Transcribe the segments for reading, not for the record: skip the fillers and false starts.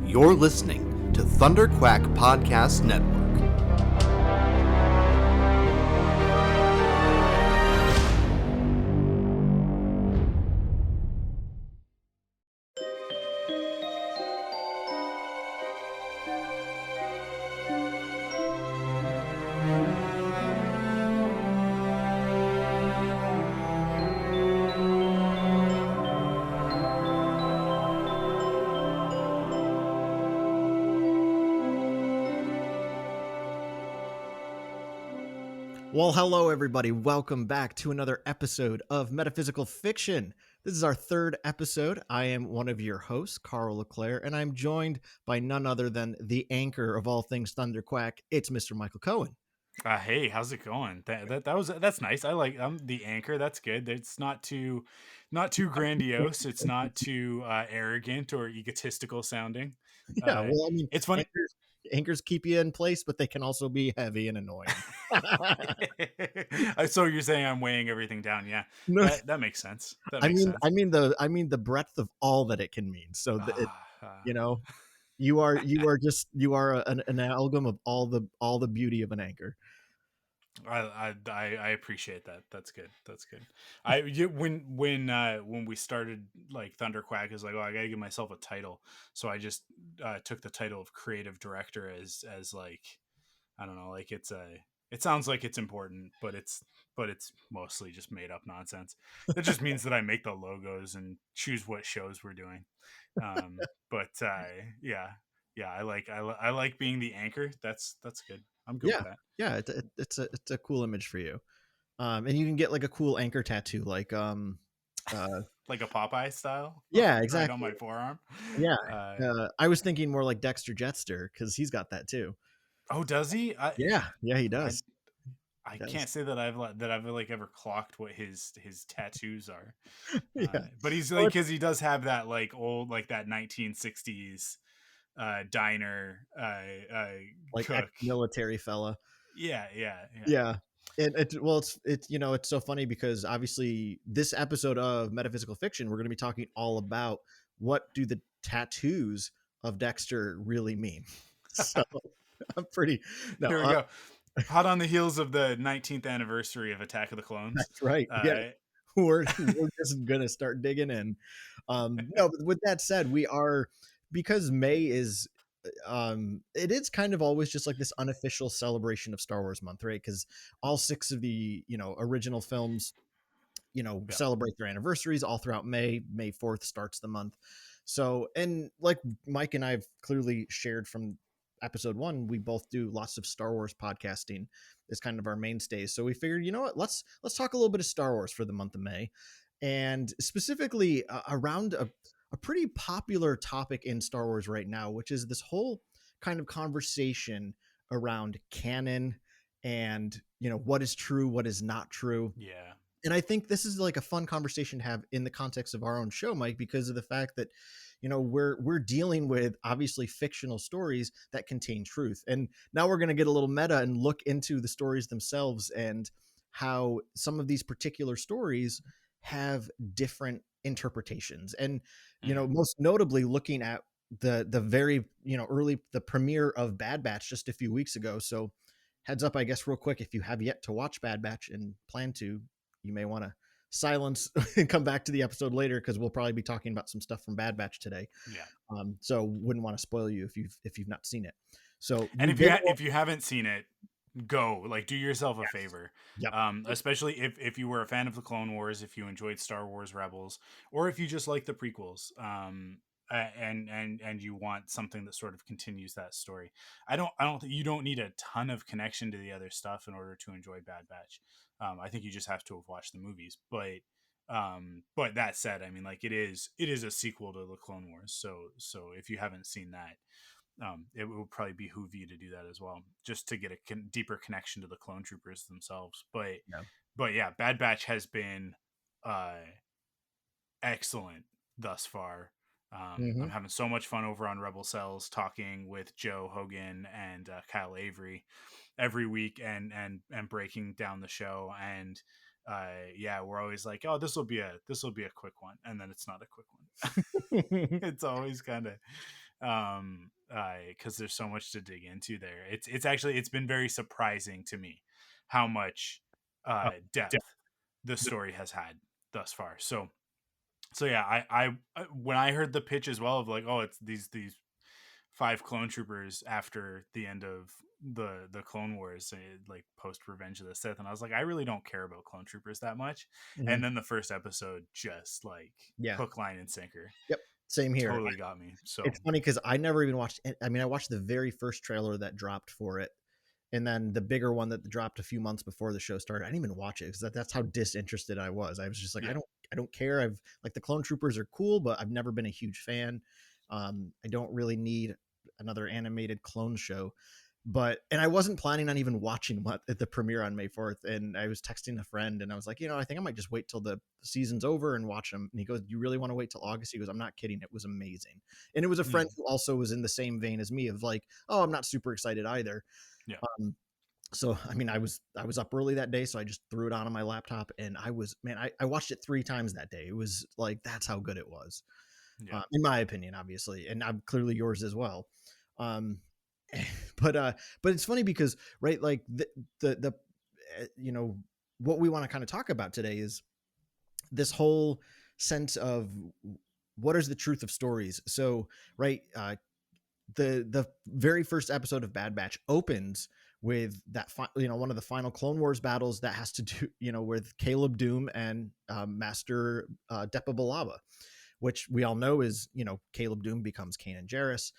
You're listening to Thunderquack Podcast Network. Well, hello, everybody. Welcome back to another episode of Metaphysical Fiction. This is our third episode. I am one of your hosts, Karl Leclerc, and I'm joined by none other than the anchor of all things Thunderquack. It's Mr. Michael Cohen. Hey, how's it going? That's nice. I'm the anchor. That's good. It's not too grandiose. It's not too arrogant or egotistical sounding. Yeah, well, I mean, It's funny. Anchors keep you in place, but they can also be heavy and annoying. So you're saying I'm weighing everything down? Yeah, No, that makes sense. That I makes mean, sense. I mean the breadth of all that it can mean. So that you know, you are an amalgam of all the beauty of an anchor. I appreciate that. That's good. That's good. When we started, like, Thunderquack is like, oh, I gotta give myself a title, so I just took the title of creative director as like, I don't know, like, it sounds like it's important, but it's mostly just made up nonsense. That just means that I make the logos and choose what shows we're doing. But yeah, I like being the anchor. That's good. I'm good with that. Yeah, it's a cool image for you. And you can get like a cool anchor tattoo, like Like a Popeye style. yeah, Right on exactly. my forearm. Yeah, I was thinking more like Dexter Jetster because he's got that too. Oh, does he? Yeah, he I does. I He does. can't say that I've like ever clocked what his tattoos are. Yeah, But he's well, like, because he does have that, like, old, like, that 1960s diner like cook. ex-military fella. Yeah. Yeah. It's it's so funny because obviously this episode of Metaphysical Fiction, we're going to be talking all about what do the tattoos of Dexter really mean. So I'm pretty no, Here we go. Hot on the heels of the 19th anniversary of Attack of the Clones. that's right. Yeah, we're just gonna start digging in. No, but with that said, we are because May is it is kind of always just like this unofficial celebration of Star Wars month, right? Because all six of the original films Yeah. celebrate their anniversaries all throughout May. May 4th starts the month. So, and like Mike and I've clearly shared from episode 1, we both do lots of Star Wars podcasting is kind of our mainstays. So we figured, you know what, let's talk a little bit of Star Wars for the month of May, and specifically around a pretty popular topic in Star Wars right now, which is this whole kind of conversation around canon and what is true, what is not true. Yeah. And I think this is like a fun conversation to have in the context of our own show, Mike, because of the fact that we're dealing with obviously fictional stories that contain truth. And now we're going to get a little meta and look into the stories themselves and how some of these particular stories have different interpretations. And most notably looking at the very early the premiere of Bad Batch just a few weeks ago. So heads up, I guess, real quick, if you have yet to watch Bad Batch and plan to, you may want to silence and come back to the episode later because we'll probably be talking about some stuff from Bad Batch today. Yeah. So wouldn't want to spoil you if you've not seen it. So And if you haven't seen it, go, like, do yourself a favor. Yep. Especially if you were a fan of the Clone Wars, if you enjoyed Star Wars Rebels, or if you just like the prequels, and you want something that sort of continues that story. I don't think you don't need a ton of connection to the other stuff in order to enjoy Bad Batch. I think you just have to have watched the movies. But that said, I mean, like, it is a sequel to the Clone Wars. So if you haven't seen that, it will probably behoove you to do that as well, just to get a deeper connection to the clone troopers themselves. But yeah, Bad Batch has been excellent thus far. I'm having so much fun over on Rebel Cells, talking with Joe Hogan and Kyle Avery every week and breaking down the show. And yeah, we're always like, oh, this will be a quick one, and then it's not a quick one. It's always kind of because there's so much to dig into there. It's been very surprising to me how much Oh, depth the story has had thus far. So yeah, when I heard the pitch as well of like, oh, it's these five clone troopers after the end of the Clone Wars, like post Revenge of the Sith, and I was like, I really don't care about clone troopers that much. mhm. And then the first episode just like Yeah. hook, line, and sinker Yep. Same here. totally got me. So It's funny because I never even watched it. I mean, I watched the very first trailer that dropped for it, and then the bigger one that dropped a few months before the show started. I didn't even watch it because that's how disinterested I was. I was just like, yeah, I don't care. I've like the clone troopers are cool, but I've never been a huge fan. I don't really need another animated clone show. But and I wasn't planning on even watching what at the premiere on May 4th. And I was texting a friend and I was like, I think I might just wait till the season's over and watch them. And he goes, you really want to wait till August? He goes, I'm not kidding. It was amazing. And it was a friend mm, who also was in the same vein as me of like, oh, I'm not super excited either. yeah, Um, so I mean, I was up early that day, so I just threw it on my laptop, and I watched it 3 times that day. It was like that's how good it was, yeah, in my opinion, obviously, and I'm clearly yours as well. Um, but it's funny because right, like the you know what we want to kind of talk about today is this whole sense of what is the truth of stories. So right, the very first episode of Bad Batch opens with that one of the final Clone Wars battles that has to do with Caleb Doom and Master Depa Billaba, which we all know is Caleb Doom becomes Kanan Jarrus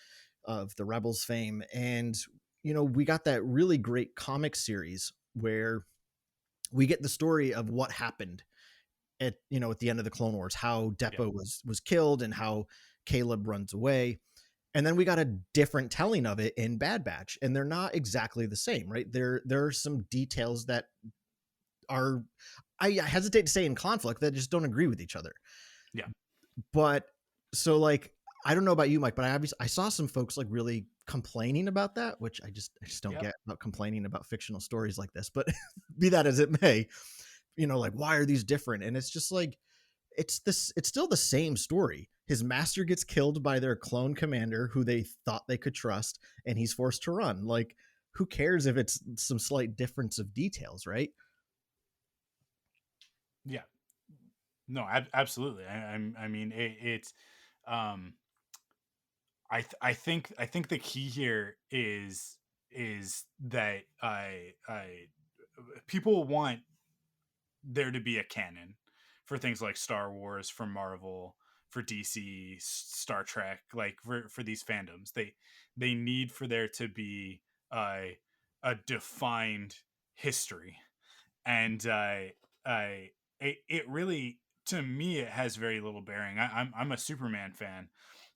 of the Rebels fame, and we got that really great comic series where we get the story of what happened at the end of the Clone Wars, how yeah, Depa was killed and how Caleb runs away. And then we got a different telling of it in Bad Batch, and they're not exactly the same, right? There are some details that are, I hesitate to say, in conflict, that just don't agree with each other. yeah, But so like I don't know about you, Mike, but I saw some folks like really complaining about that, which I just don't yeah, get about complaining about fictional stories like this. But be that as it may, like why are these different? And it's just like it's still the same story. His master gets killed by their clone commander who they thought they could trust, and he's forced to run. Like, who cares if it's some slight difference of details, right? yeah. No, absolutely. I mean, it's um I think the key here is that I people want there to be a canon for things like Star Wars, for Marvel, for DC, Star Trek, like for these fandoms. They need for there to be a defined history. And I it really, to me, it has very little bearing. I'm a Superman fan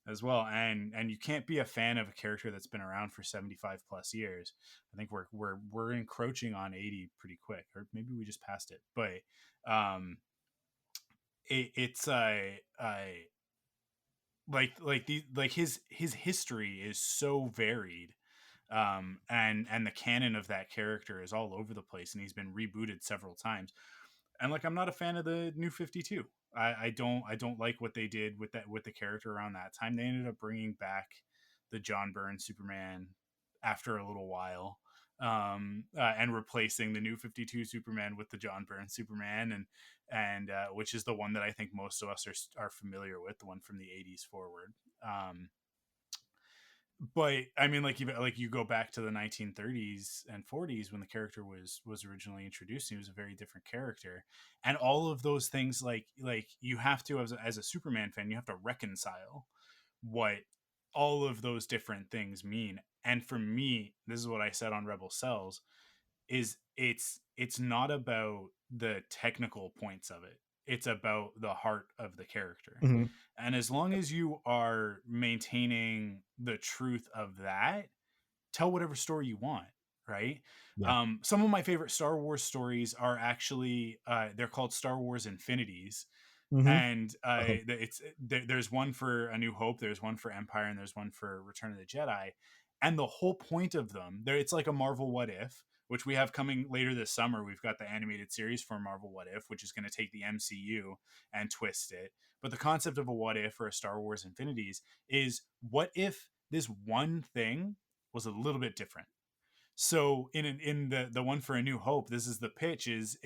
as well, and you can't be a fan of a character that's been around for 75 plus years. I think we're encroaching on 80 pretty quick, or maybe we just passed it. But um, it's I like the like his history is so varied, and the canon of that character is all over the place, and he's been rebooted several times. And like, I'm not a fan of the new 52. I don't like what they did with the character around that time. They ended up bringing back the John Byrne Superman after a little while, and replacing the new 52 Superman with the John Byrne Superman, and which is the one that I think most of us are familiar with, the one from the 80s forward. But I mean, like you go back to the 1930s and 40s when the character was originally introduced. He was a very different character, and all of those things, like you have to, as a Superman fan, you have to reconcile what all of those different things mean. And for me, this is what I said on Rebel Cells: is it's not about the technical points of it. It's about the heart of the character. Mm-hmm. And as long as you are maintaining the truth of that, tell whatever story you want, right? Yeah. Some of my favorite Star Wars stories are actually they're called Star Wars Infinities, Mm-hmm. and there's one for A New Hope, there's one for Empire, and there's one for Return of the Jedi. And the whole point of them, there, it's like a Marvel What If, which we have coming later this summer. We've got the animated series for Marvel What If, which is going to take the MCU and twist it. But the concept of a What If or a Star Wars Infinities is, what if This one thing was a little bit different. So in the one for A New Hope, this is the pitch is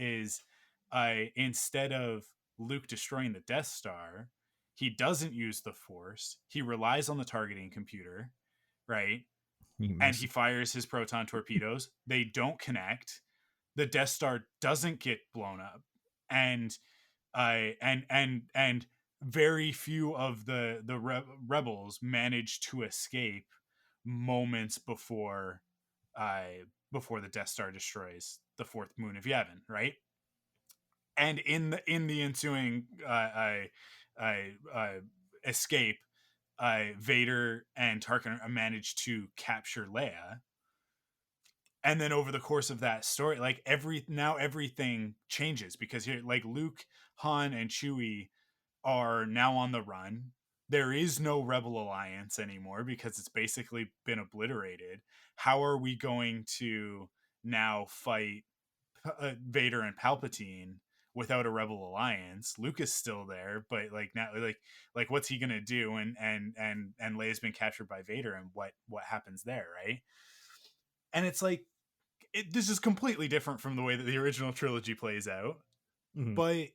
instead of Luke destroying the Death Star, he doesn't use the Force. He relies on the targeting computer, right? He And he misses. fires his proton torpedoes. They don't connect. The Death Star doesn't get blown up, and and very few of the rebels manage to escape moments before the Death Star destroys the fourth moon of Yavin, right? And in the ensuing escape, Vader and Tarkin manage to capture Leia. And then over the course of that story, like everything changes, because here, like, Luke, Han, and Chewie are now on the run. There is no Rebel Alliance anymore because it's basically been obliterated. How are we going to now fight Vader and Palpatine without a Rebel Alliance? Luke is still there, but like now, like what's he gonna do? And Leia's been captured by Vader, and what happens there, right? And it's like, this is completely different from the way that the original trilogy plays out, Mhm. but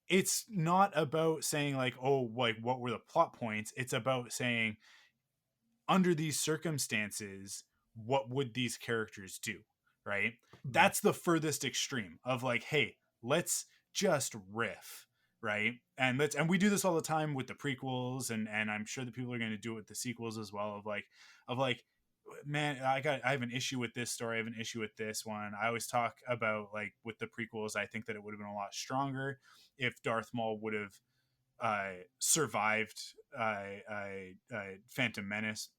it's not about saying like, oh, like what were the plot points. It's about saying, under these circumstances, what would these characters do, right? Mhm. That's the furthest extreme of like, hey, let's just riff, right? And we do this all the time with the prequels, and I'm sure that people are going to do it with the sequels as well, of like, man, I have an issue with this story, I have an issue with this one. I always talk about, like, with the prequels, I think that it would have been a lot stronger if Darth Maul would have survived Phantom Menace,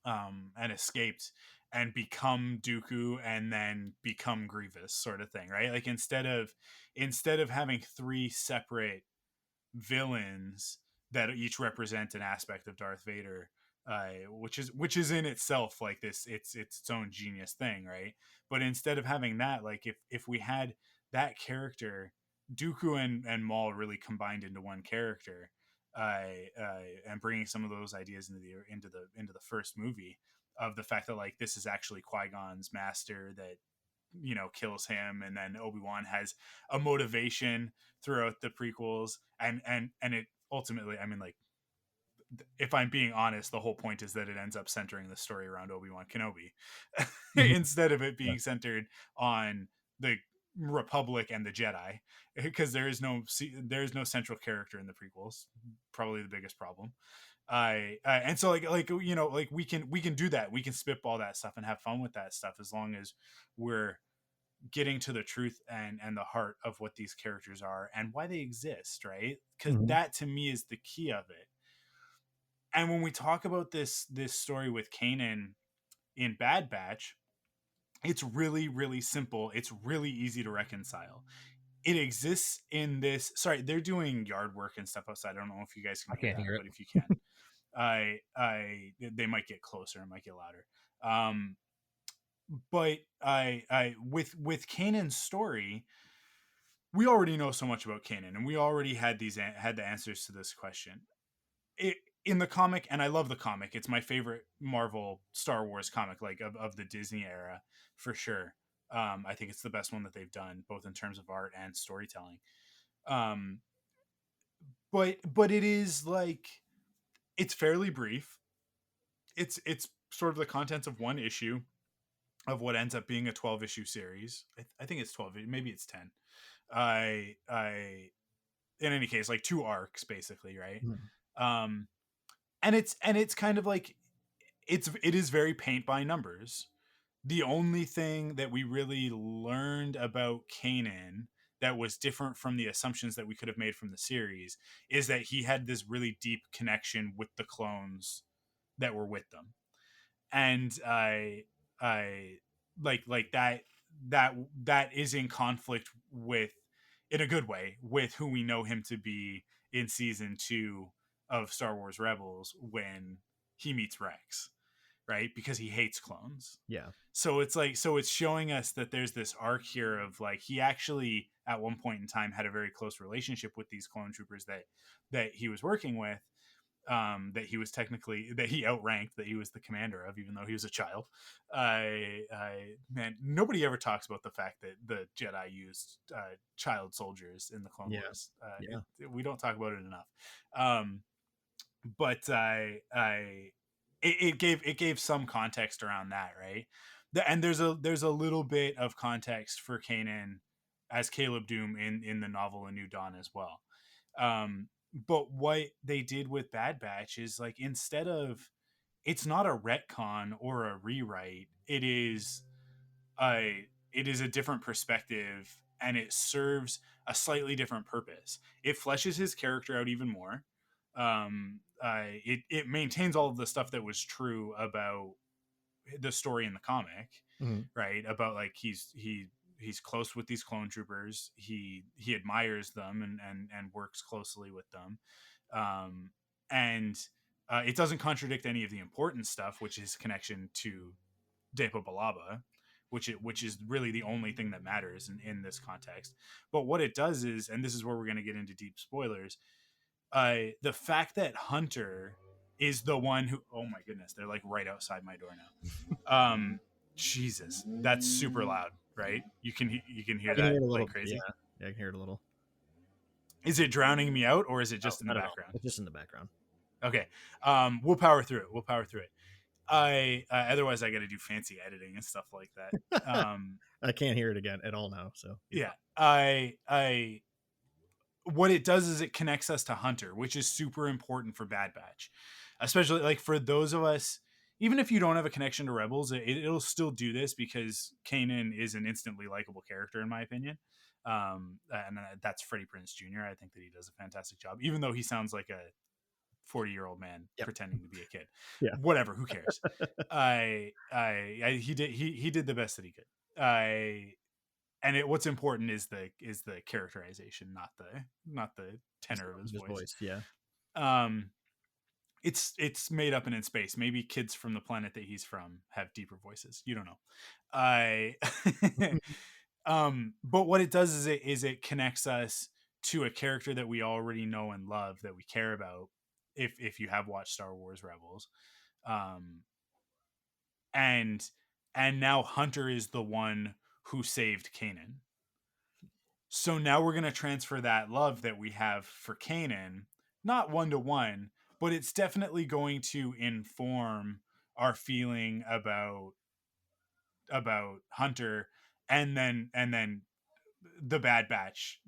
and escaped and become Dooku and then become Grievous, sort of thing, right? Like, instead of having three separate villains that each represent an aspect of Darth Vader, which is in itself like this, it's its own genius thing, right? But instead of having that, like, if we had that character, Dooku and Maul really combined into one character, and bringing some of those ideas into the first movie, of the fact that, like, this is actually Qui-Gon's master that, kills him, and then Obi-Wan has a motivation throughout the prequels, and it ultimately, I mean, like, if I'm being honest, the whole point is that it ends up centering the story around Obi-Wan Kenobi Mhm. instead of it Yeah. being centered on the Republic and the Jedi, because there is no central character in the prequels. Probably the biggest problem. And so, like, we can do that. We can spitball that stuff and have fun with that stuff, as long as we're getting to the truth and the heart of what these characters are and why they exist, right? Because Mhm. that, to me, is the key of it. And when we talk about this story with Kanan in Bad Batch, it's really, really simple. It's really easy to reconcile. It exists in this. Sorry, they're doing yard work and stuff outside. I don't know if you guys can I hear can't that, hear it. but if you can, I they might get closer and might get louder. But I with Kanan's story, we already know so much about Kanan, and we already had the answers to this question. It, in the comic, and I love the comic. It's my favorite Marvel Star Wars comic, like, of the Disney era, for sure. I think it's the best one that they've done, both in terms of art and storytelling. Um, but it is like, it's fairly brief. It's sort of the contents of one issue of what ends up being a 12-issue series. I think it's 12. Maybe it's 10. I In any case, like, two arcs basically, right? Mhm. Um, and it's kind of like, it is very paint by numbers. The only thing that we really learned about Kanan that was different from the assumptions that we could have made from the series is that he had this really deep connection with the clones that were with them. And I like that is in conflict with, in a good way, with who we know him to be in season 2 of Star Wars Rebels, when he meets Rex, right? Because he hates clones. Yeah. So it's showing us that there's this arc here of, like, he actually at one point in time had a very close relationship with these clone troopers that he was working with, that he was technically, that he outranked, that he was the commander of, even though he was a child. Man, nobody ever talks about the fact that the Jedi used child soldiers in the Clone Yeah. Wars. Yeah. We don't talk about it enough. But it gave some context around that, right? And there's a little bit of context for Kanan as Caleb Doom in the novel A New Dawn as well. But what they did with Bad Batch is, like, instead of, it's not a retcon or a rewrite, it is a different perspective, and it serves a slightly different purpose. It fleshes his character out even more. It maintains all of the stuff that was true about the story in the comic, Mhm. right? About, like, he's close with these clone troopers. He admires them and works closely with them. And it doesn't contradict any of the important stuff, which is connection to Depa Balaba, which is really the only thing that matters in this context. But what it does is, and this is where we're going to get into deep spoilers, the fact that Hunter is the one who, oh my goodness, they're like right outside my door now. Jesus, that's super loud, right? You can I hear can hear that it a like little. Yeah. crazy. Yeah, I can hear it a little. Is it drowning me out, or is it Oh, just in the not at all. background? It's just in the background. Okay. We'll power through it. We'll power through it. I Otherwise I got to do fancy editing and stuff like that. I can't hear it again at all now. So you're Yeah. fine. I What it does is it connects us to Hunter, which is super important for Bad Batch, especially like for those of us. Even if you don't have a connection to Rebels, it'll still do this because Kanan is an instantly likable character, in my opinion. And that's Freddie Prinze Jr. I think that he does a fantastic job, even though he sounds like a 40-year-old man Yep. pretending to be a kid. Yeah. Whatever, who cares? He did the best that he could. What's important is the characterization, not the Just tenor of his his voice. voice. Yeah. Um, it's made up and in space. Maybe kids from the planet that he's from have deeper voices. You don't know. I But what it does is it connects us to a character that we already know and love, that we care about. If you have watched Star Wars Rebels, um, and now Hunter is the one who saved Kanan. So now we're going to transfer that love that we have for Kanan, not one to one, but it's definitely going to inform our feeling about Hunter, and then the Bad Batch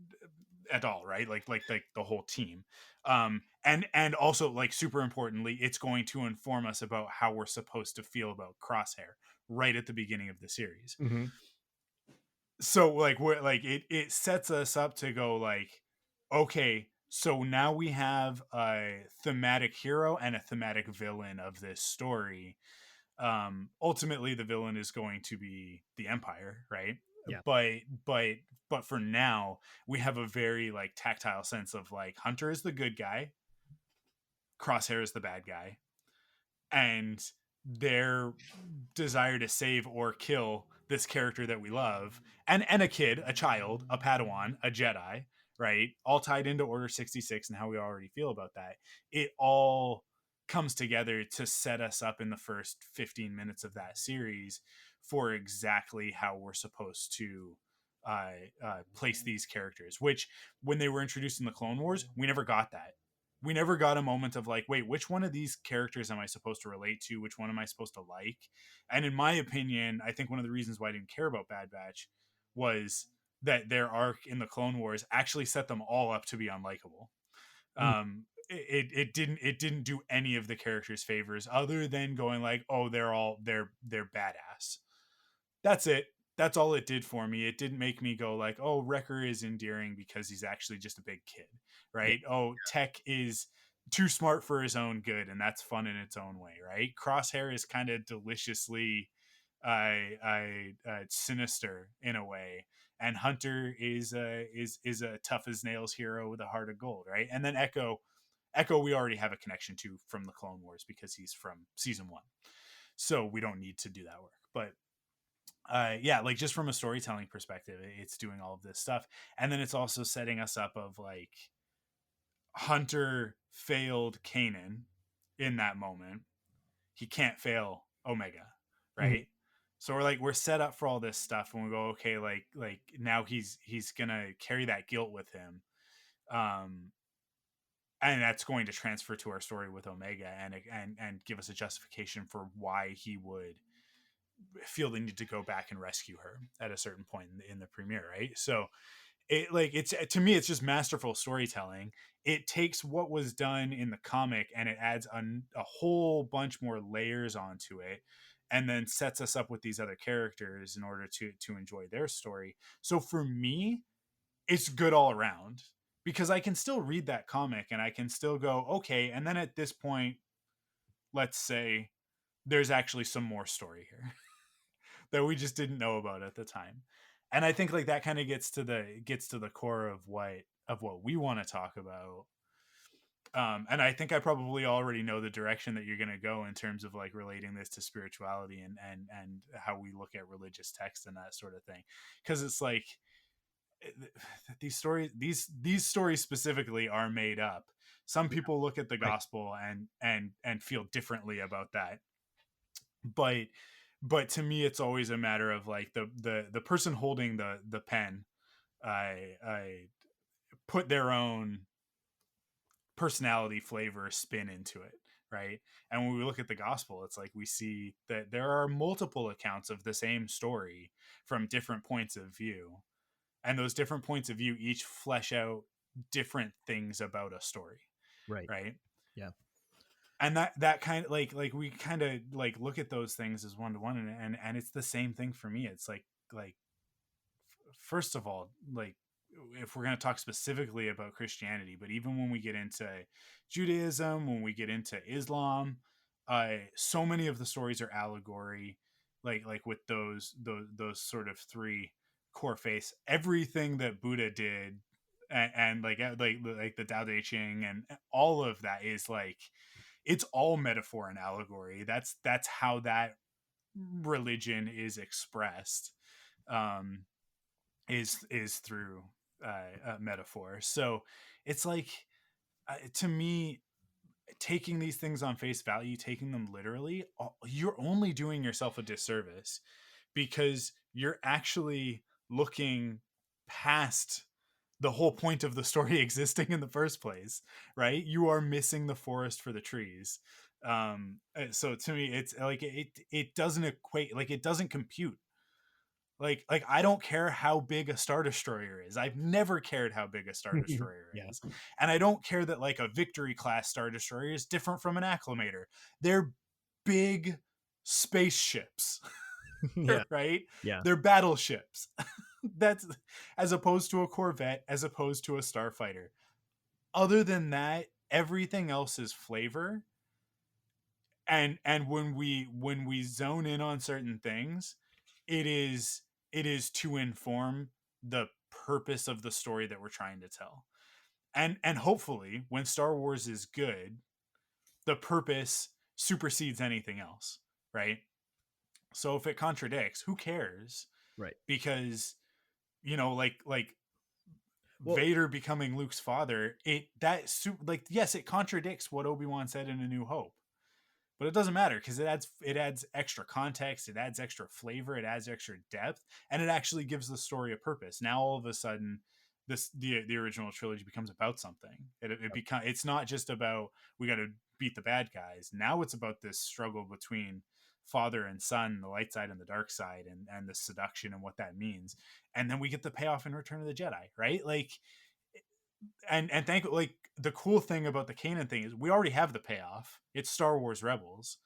at all, right? Like the whole team. And also, like, super importantly, it's going to inform us about how we're supposed to feel about Crosshair right at the beginning of the series. Mm-hmm. So, like, we're like, it sets us up to go, like, okay, so now we have a thematic hero and a thematic villain of this story. Ultimately the villain is going to be the Empire, right? Yeah. But for now we have a very, like, tactile sense of, like, Hunter is the good guy, Crosshair is the bad guy, and their desire to save or kill this character that we love, and a kid, a child, a Padawan, a Jedi, right? All tied into Order 66 and how we already feel about that. It all comes together to set us up in the first 15 minutes of that series for exactly how we're supposed to place these characters, which, when they were introduced in the Clone Wars, we never got that. We never got a moment of, like, wait, which one of these characters am I supposed to relate to? Which one am I supposed to like? And in my opinion, I think one of the reasons why I didn't care about Bad Batch was that their arc in the Clone Wars actually set them all up to be unlikable. Mm. It didn't do any of the characters favors, other than going, like, oh, they're badass. That's it. That's all it did for me. It didn't make me go, like, oh, Wrecker is endearing because he's actually just a big kid, Yeah. right? Oh, Tech is too smart for his own good, and that's fun in its own way, right? Crosshair is kind of deliciously sinister in a way, and Hunter is a tough as nails hero with a heart of gold, right? And then Echo, we already have a connection to from the Clone Wars because he's from season 1, so we don't need to do that work. But yeah, like, just from a storytelling perspective, it's doing all of this stuff, and then it's also setting us up of, like, Hunter failed Kanan in that moment, he can't fail Omega, Mhm. right? So we're set up for all this stuff, and we go, okay, like now he's gonna carry that guilt with him, um, and that's going to transfer to our story with Omega, and give us a justification for why he would feel the need to go back and rescue her at a certain point in the premiere, right? So it's to me, it's just masterful storytelling. It takes what was done in the comic and it adds a whole bunch more layers onto it, and then sets us up with these other characters in order to enjoy their story. So for me, it's good all around, because I can still read that comic and I can still go, okay, and then at this point, let's say there's actually some more story here that we just didn't know about at the time. And I think like that kind of gets to the core of what we want to talk about. And I think I probably already know the direction that you're going to go in terms of like relating this to spirituality and how we look at religious text and that sort of thing. Because it's like these stories specifically are made up. Some people look at the Right. gospel and feel differently about that, but to me it's always a matter of like the person holding the pen, I put their own personality, flavor, spin into it, right? And when we look at the gospel, it's like we see that there are multiple accounts of the same story from different points of view, and those different points of view each flesh out different things about a story, Right. right? Yeah. And that kind of like we kind of like look at those things as one to one, and it's the same thing for me. It's like first of all, like if we're going to talk specifically about Christianity, but even when we get into Judaism, when we get into Islam, so many of the stories are allegory, like with those sort of three core faiths. Everything that Buddha did, and like the Tao Te Ching and all of that is like it's all metaphor and allegory. That's how that religion is expressed. Um, is through metaphor. So it's like to me, taking these things on face value, taking them literally, you're only doing yourself a disservice, because you're actually looking past the whole point of the story existing in the first place, right? You are missing the forest for the trees. So to me, it's like it doesn't equate, like it doesn't compute. Like I don't care how big a star destroyer is. I've never cared how big a star destroyer Yeah. is. And I don't care that like a Victory class star destroyer is different from an acclamator. They're big spaceships, Yeah. right? Yeah. They're battleships. That's as opposed to a Corvette, as opposed to a starfighter. Other than that, everything else is flavor. And when we zone in on certain things, it is to inform the purpose of the story that we're trying to tell. And hopefully when Star Wars is good, the purpose supersedes anything else, right? So if it contradicts, who cares? Right. Because like Well, Vader becoming Luke's father, like yes, it contradicts what Obi-Wan said in A New Hope, but it doesn't matter because it adds extra context, it adds extra flavor, it adds extra depth, and it actually gives the story a purpose. Now all of a sudden, the original trilogy becomes about something. It's not just about we got to beat the bad guys. Now it's about this struggle between father and son, the light side and the dark side, and the seduction and what that means. And then we get the payoff in Return of the Jedi, right? Like, and thank like the cool thing about the canon thing is we already have the payoff. It's Star Wars Rebels,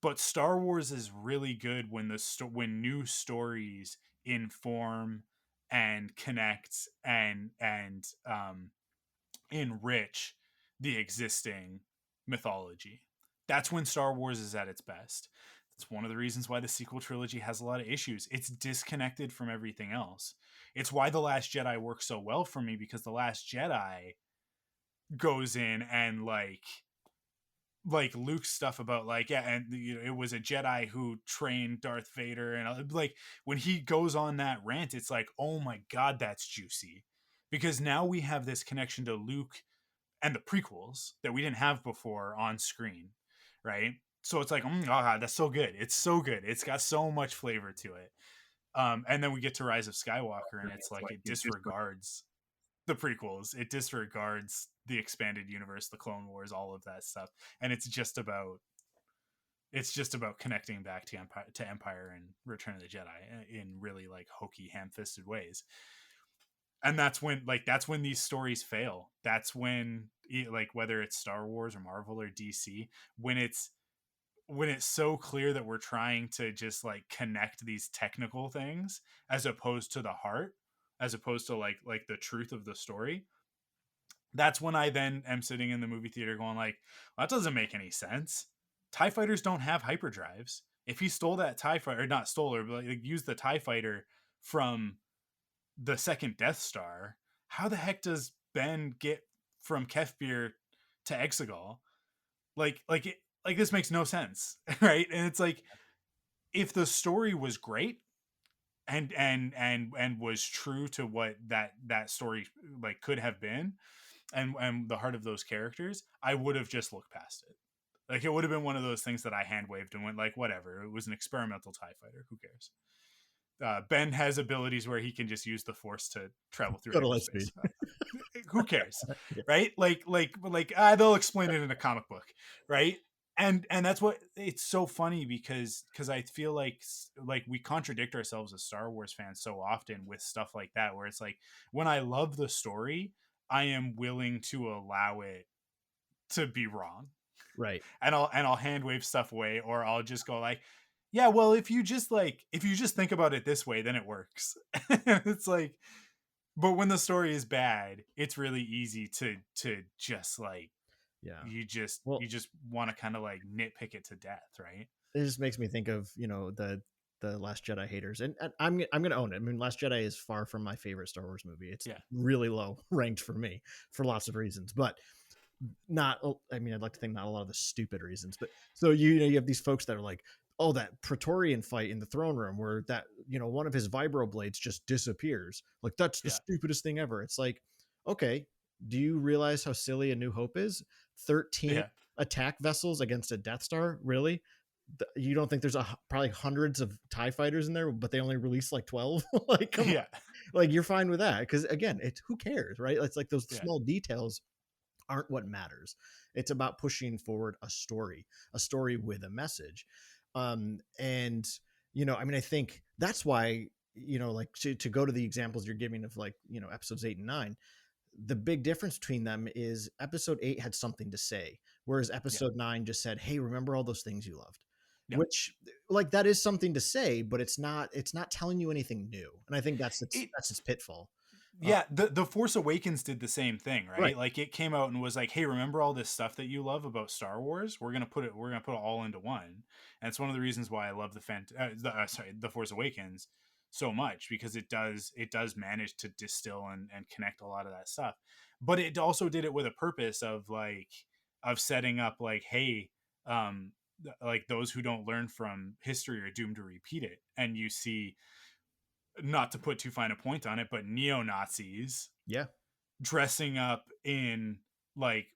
but Star Wars is really good when when new stories inform and connect and enrich the existing mythology. That's when Star Wars is at its best. It's one of the reasons why the sequel trilogy has a lot of issues. It's disconnected from everything else. It's why The Last Jedi works so well for me, because The Last Jedi goes in and like Luke's stuff about like, yeah, and it was a Jedi who trained Darth Vader, and like when he goes on that rant, it's like, oh my god, that's juicy, because now we have this connection to Luke and the prequels that we didn't have before on screen, right? So it's like, oh God, that's so good. It's so good. It's got so much flavor to it. And then we get to Rise of Skywalker, and it's like it disregards the prequels. It disregards the expanded universe, the Clone Wars, all of that stuff, and it's just about connecting back to Empire and Return of the Jedi in really like hokey, ham-fisted ways. And that's when these stories fail. That's when like whether it's Star Wars or Marvel or DC, when it's so clear that we're trying to just like connect these technical things as opposed to the heart, as opposed to like the truth of the story. That's when I then am sitting in the movie theater going like, well, that doesn't make any sense. TIE fighters don't have hyperdrives. If he stole that TIE fighter, or not stole, or like used the TIE fighter from the second Death Star, how the heck does Ben get from Kefir to Exegol? Like this makes no sense, right? And it's like, if the story was great and was true to what that story like could have been, and the heart of those characters, I would have just looked past it. Like, it would have been one of those things that I hand waved and went like, whatever. It was an experimental TIE fighter. Who cares? Ben has abilities where he can just use the Force to travel through Go to light speed. hyperspace. Who cares, Yeah. right? They'll explain it in a comic book, right? And that's what, it's so funny because I feel like we contradict ourselves as Star Wars fans so often with stuff like that, where it's like, when I love the story, I am willing to allow it to be wrong, Right. and I'll hand wave stuff away, or I'll just go like, yeah, well, if you just think about it this way, then it works. It's like, but when the story is bad, it's really easy to just like, Yeah. you just Well, want to kind of like nitpick it to death, right? it just makes me think of, the Last Jedi haters, and I'm gonna own it. I mean, Last Jedi is far from my favorite Star Wars movie. It's Yeah, really low ranked for me for lots of reasons, but not. I mean, I'd like to think not a lot of the stupid reasons. But so you have these folks that are like, oh, that Praetorian fight in the throne room where that one of his vibro blades just disappears. Like, that's the yeah, stupidest thing ever. It's like, okay, do you realize how silly A New Hope is? 13 yeah, attack vessels against a Death Star, really? You don't think there's probably hundreds of TIE fighters in there, but they only release like 12? Like, come on. yeah, Like, you're fine with that because, again, it's who cares, right? It's like those yeah, small details aren't what matters. It's about pushing forward a story with a message. And I mean, I think that's why, like, to go to the examples you're giving of, like, episodes 8 and 9, the big difference between them is episode 8 had something to say, whereas yeah, episode 9 just said, hey, remember all those things you loved. yeah. Which, like, that is something to say, but it's not telling you anything new. And I think It that's its pitfall. uh, Yeah, the Force Awakens did the same thing, right. right? Like, it came out and was like, "Hey, remember all this stuff that you love about Star Wars? We're gonna put it all into one." And it's one of the reasons why I love the Force Awakens so much, because it does manage to distill and connect a lot of that stuff. But it also did it with a purpose of like, of setting up like, hey, like, those who don't learn from history are doomed to repeat it. And you see, not to put too fine a point on it, but neo Nazis Yeah. dressing up in like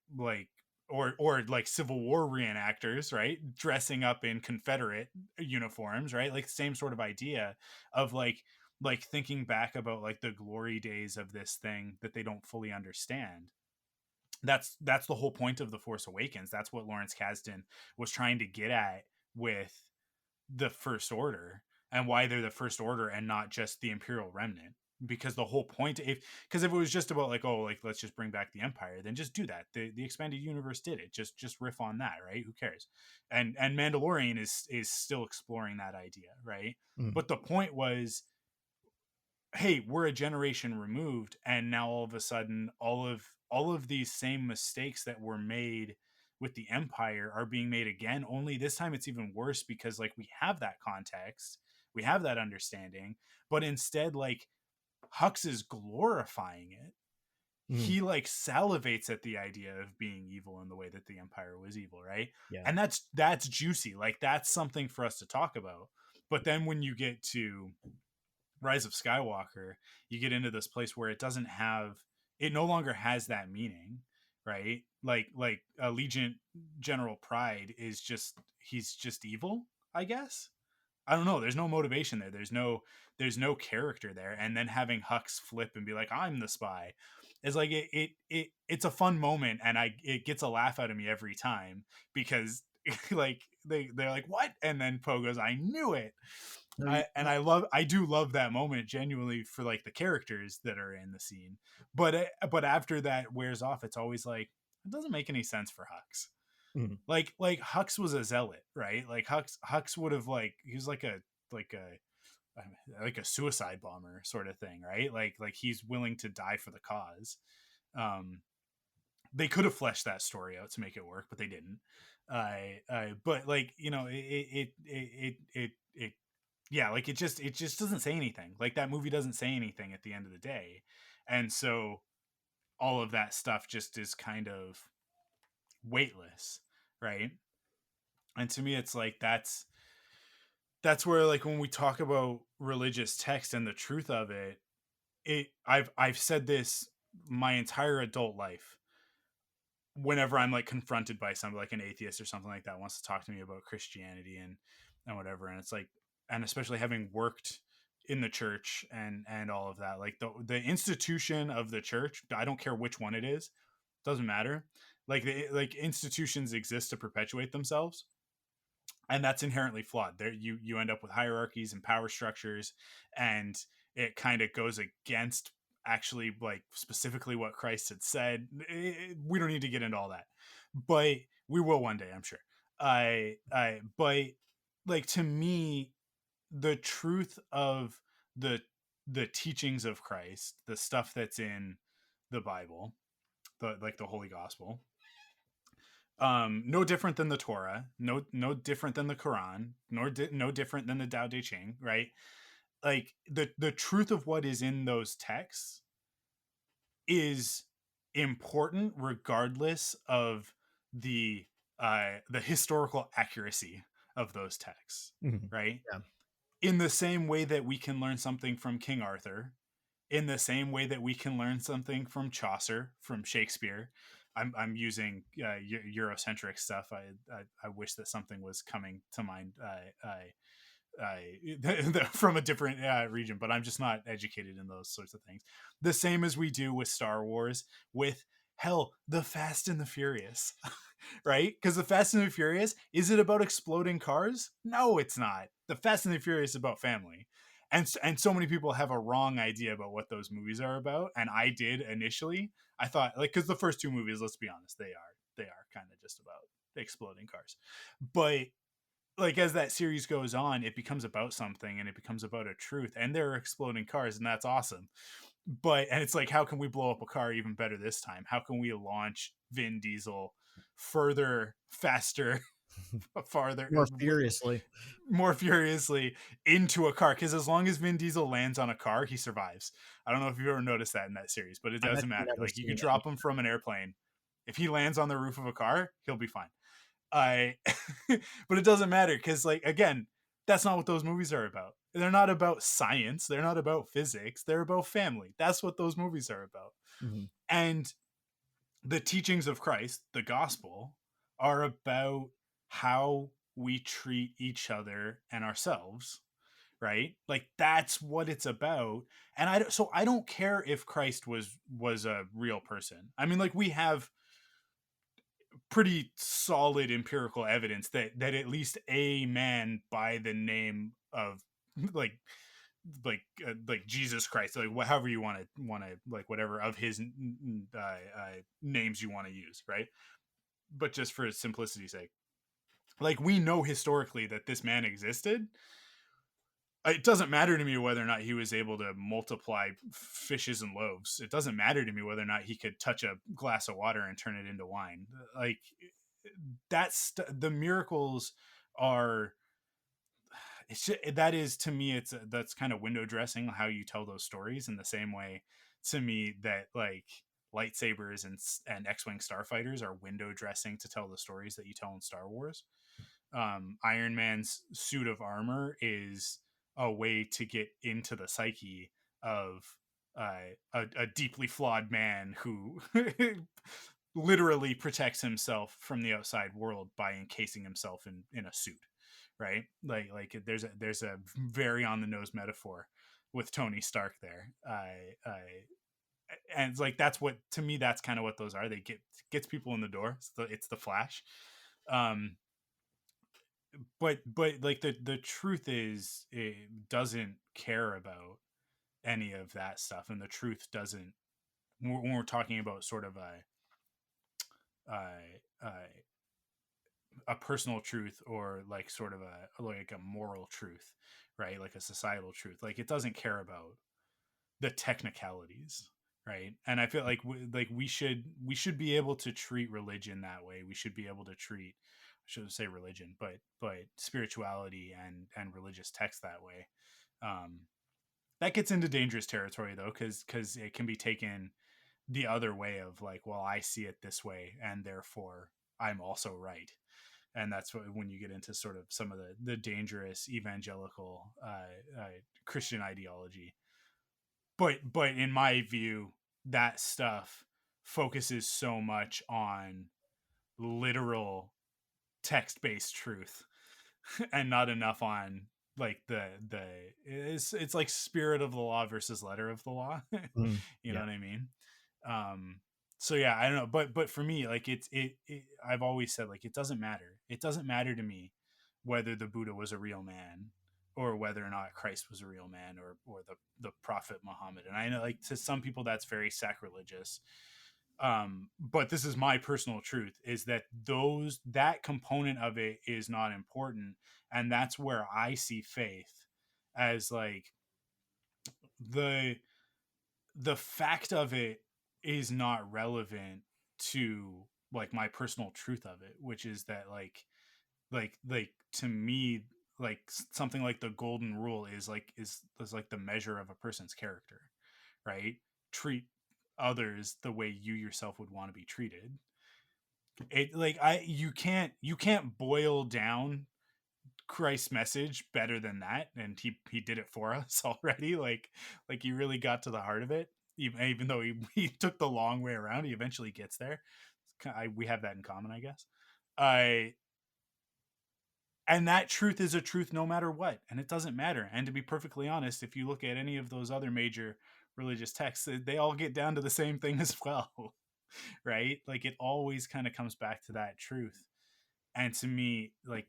or like Civil War reenactors, right? Dressing up in Confederate uniforms, right? Like, same sort of idea of like thinking back about like the glory days of this thing that they don't fully understand. That's the whole point of the Force Awakens. That's what Lawrence Kasdan was trying to get at with the First Order, and why they're the First Order and not just the Imperial Remnant. Because the whole point, if it was just about like, oh, like, let's just bring back the Empire, then just do that. The expanded universe did it. Just riff on that, right? Who cares? And Mandalorian is still exploring that idea, right? Mm. But the point was, hey, we're a generation removed, and now all of a sudden, all of these same mistakes that were made with the Empire are being made again. Only this time it's even worse, because like, we have that context, we have that understanding, but instead, like, Hux is glorifying it. Mm. He like salivates at the idea of being evil in the way that the Empire was evil, right? Yeah. And that's juicy. Like, that's something for us to talk about. But then when you get to Rise of Skywalker, you get into this place where it no longer has that meaning, right? Like Allegiant General Pride is just, he's just evil, I guess. I don't know. There's no motivation there. There's no character there. And then having Hux flip and be like, "I'm the spy," is like it's a fun moment, and it gets a laugh out of me every time because like they're like, "What?" And then Poe goes, "I knew it." No, you, I do love that moment genuinely for like the characters that are in the scene. But after that wears off, it's always like, it doesn't make any sense for Hux. mhm. Like Hux was a zealot, right? Like Hux would have, like, he was like a like a suicide bomber sort of thing, right? Like he's willing to die for the cause. Um, they could have fleshed that story out to make it work, but they didn't. But like, it yeah, like it just doesn't say anything. Like that movie doesn't say anything at the end of the day, and so all of that stuff just is kind of weightless, right? And to me, it's like that's where, like, when we talk about religious text and the truth of it, I've said this my entire adult life. Whenever I'm like confronted by somebody like an atheist or something like that wants to talk to me about Christianity and whatever, and it's like, and especially having worked in the church and all of that, like the institution of the church, I don't care which one it is, doesn't matter. Like institutions exist to perpetuate themselves, and that's inherently flawed. There you end up with hierarchies and power structures, and it kind of goes against actually like specifically what Christ had said. We don't need to get into all that, but we will one day, I'm sure. But like, to me, the truth of the the teachings of Christ, the stuff that's in the Bible, the Holy Gospel, no different than the Torah, no different than the Quran, no different than the Tao Te Ching, right? Like the truth of what is in those texts is important regardless of the historical accuracy of those texts, Mhm. right? Yeah. In the same way that we can learn something from King Arthur, in the same way that we can learn something from Chaucer, from Shakespeare. I'm using Eurocentric stuff. I wish that something was coming to mind from a different region, but I'm just not educated in those sorts of things. The same as we do with Star Wars, with hell, the Fast and the Furious, right? Because the Fast and the Furious, is it about exploding cars? No, it's not. The Fast and the Furious is about family. And so many people have a wrong idea about what those movies are about, and I did initially. I thought, like, because the first two movies, let's be honest, they are kind of just about exploding cars, but like as that series goes on, it becomes about something, and it becomes about a truth, and there are exploding cars, and that's awesome. And it's like, how can we blow up a car even better this time? How can we launch Vin Diesel further, faster, farther, More furiously. more furiously into a car? Because as long as Vin Diesel lands on a car, he survives. I don't know if you've ever noticed that in that series, but it I've doesn't actually matter. never Like, you can seen drop any. him from an airplane, if he lands on the roof of a car, he'll be fine. I But it doesn't matter, because, like, again, that's not what those movies are about. They're not about science, they're not about physics, they're about family. That's what those movies are about. Mhm. And the teachings of Christ, the gospel, are about how we treat each other and ourselves, right? Like, that's what it's about. And I don't care if Christ was a real person. I mean, like, we have pretty solid empirical evidence that at least a man by the name of like like Jesus Christ, like however you want to like, whatever of his names you want to use, right? But just for simplicity's sake, like, we know historically that this man existed. It doesn't matter to me whether or not he was able to multiply fishes and loaves. It doesn't matter to me whether or not he could touch a glass of water and turn it into wine. Like, that's the miracles are, that is, to me, that's kind of window dressing how you tell those stories, in the same way to me that, like, lightsabers and X-wing starfighters are window dressing to tell the stories that you tell in Star Wars. Iron Man's suit of armor is a way to get into the psyche of a deeply flawed man who literally protects himself from the outside world by encasing himself in a suit, right? Like there's a very on the nose metaphor with Tony Stark there. And it's like, that's what, to me, that's kind of what those are. They gets people in the door. It's the Flash. um but like the truth is, it doesn't care about any of that stuff, and the truth doesn't, when we're talking about sort of a a personal truth, or like sort of a moral truth, right? Like a societal truth, like it doesn't care about the technicalities, right? And I feel like we should be able to treat religion that way. We should be able to treat, I shouldn't say religion, but spirituality and religious text that way. um that gets into dangerous territory though, because it can be taken the other way of like, well, I see it this way and therefore I'm also right. And that's when you get into sort of some of the dangerous evangelical Christian ideology. But in my view, that stuff focuses so much on literal text-based truth and not enough on like the it's like spirit of the law versus letter of the law. Mm, You know yeah. what I mean? um so yeah, I don't know, but for me, like it I've always said, like, it doesn't matter to me whether the Buddha was a real man, or whether or not Christ was a real man, or the prophet Muhammad. And I know, like, to some people that's very sacrilegious. But this is my personal truth, is that that component of it is not important. And that's where I see faith as like, the the fact of it is not relevant to like my personal truth of it, which is that like to me, like something like the golden rule is like the measure of a person's character, right? Treat others the way you yourself would want to be treated. It like I you can't boil down Christ's message better than that, and he did it for us already. Like he really got to the heart of it, even though he took the long way around. He eventually gets there. We have that in common, I guess. I And that truth is a truth no matter what, and it doesn't matter. And to be perfectly honest, if you look at any of those other major religious texts, they all get down to the same thing as well. Right? Like it always kind of comes back to that truth. And to me, like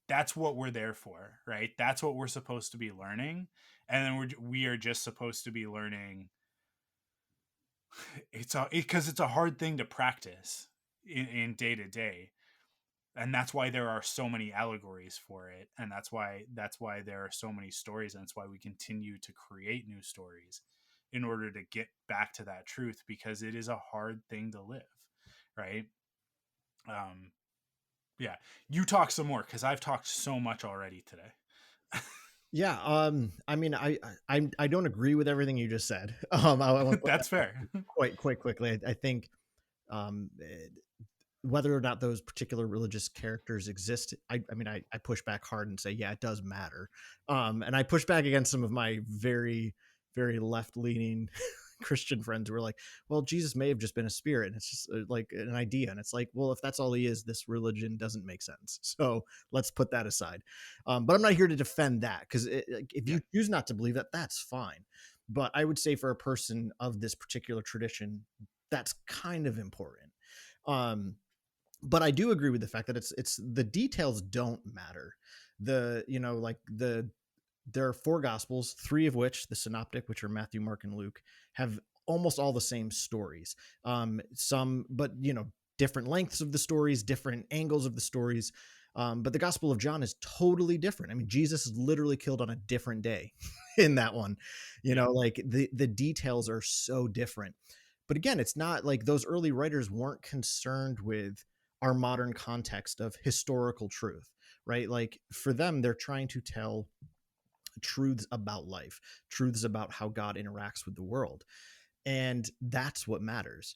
that's what we're there for, right? That's what we're supposed to be learning. And then we are just supposed to be learning. Because it's a hard thing to practice in day to day. And that's why there are so many allegories for it, and that's why there are so many stories, and that's why we continue to create new stories in order to get back to that truth, because it is a hard thing to live, right? um yeah, you talk some more, because I've talked so much already today. Yeah. I mean, I don't agree with everything you just said. I want to put that That's fair. quite quickly. I think whether or not those particular religious characters exist, I mean, I push back hard and say, yeah, it does matter. And I push back against some of my very, very left leaning Christian friends who are like, well, Jesus may have just been a spirit, and it's just like an idea. And it's like, well, if that's all he is, this religion doesn't make sense. So let's put that aside. But I'm not here to defend that, because if Yeah. you choose not to believe that, that's fine. But I would say for a person of this particular tradition, that's kind of important. But I do agree with the fact that it's the details don't matter. Like there are four gospels, three of which, the synoptic, which are Matthew, Mark, and Luke, have almost all the same stories. Some, but different lengths of the stories, different angles of the stories. But the Gospel of John is totally different. I mean, Jesus is literally killed on a different day in that one. Yeah. Like the details are so different. But again, it's not like those early writers weren't concerned with our modern context of historical truth, right? Like for them, they're trying to tell truths about life, truths about how God interacts with the world. And that's what matters.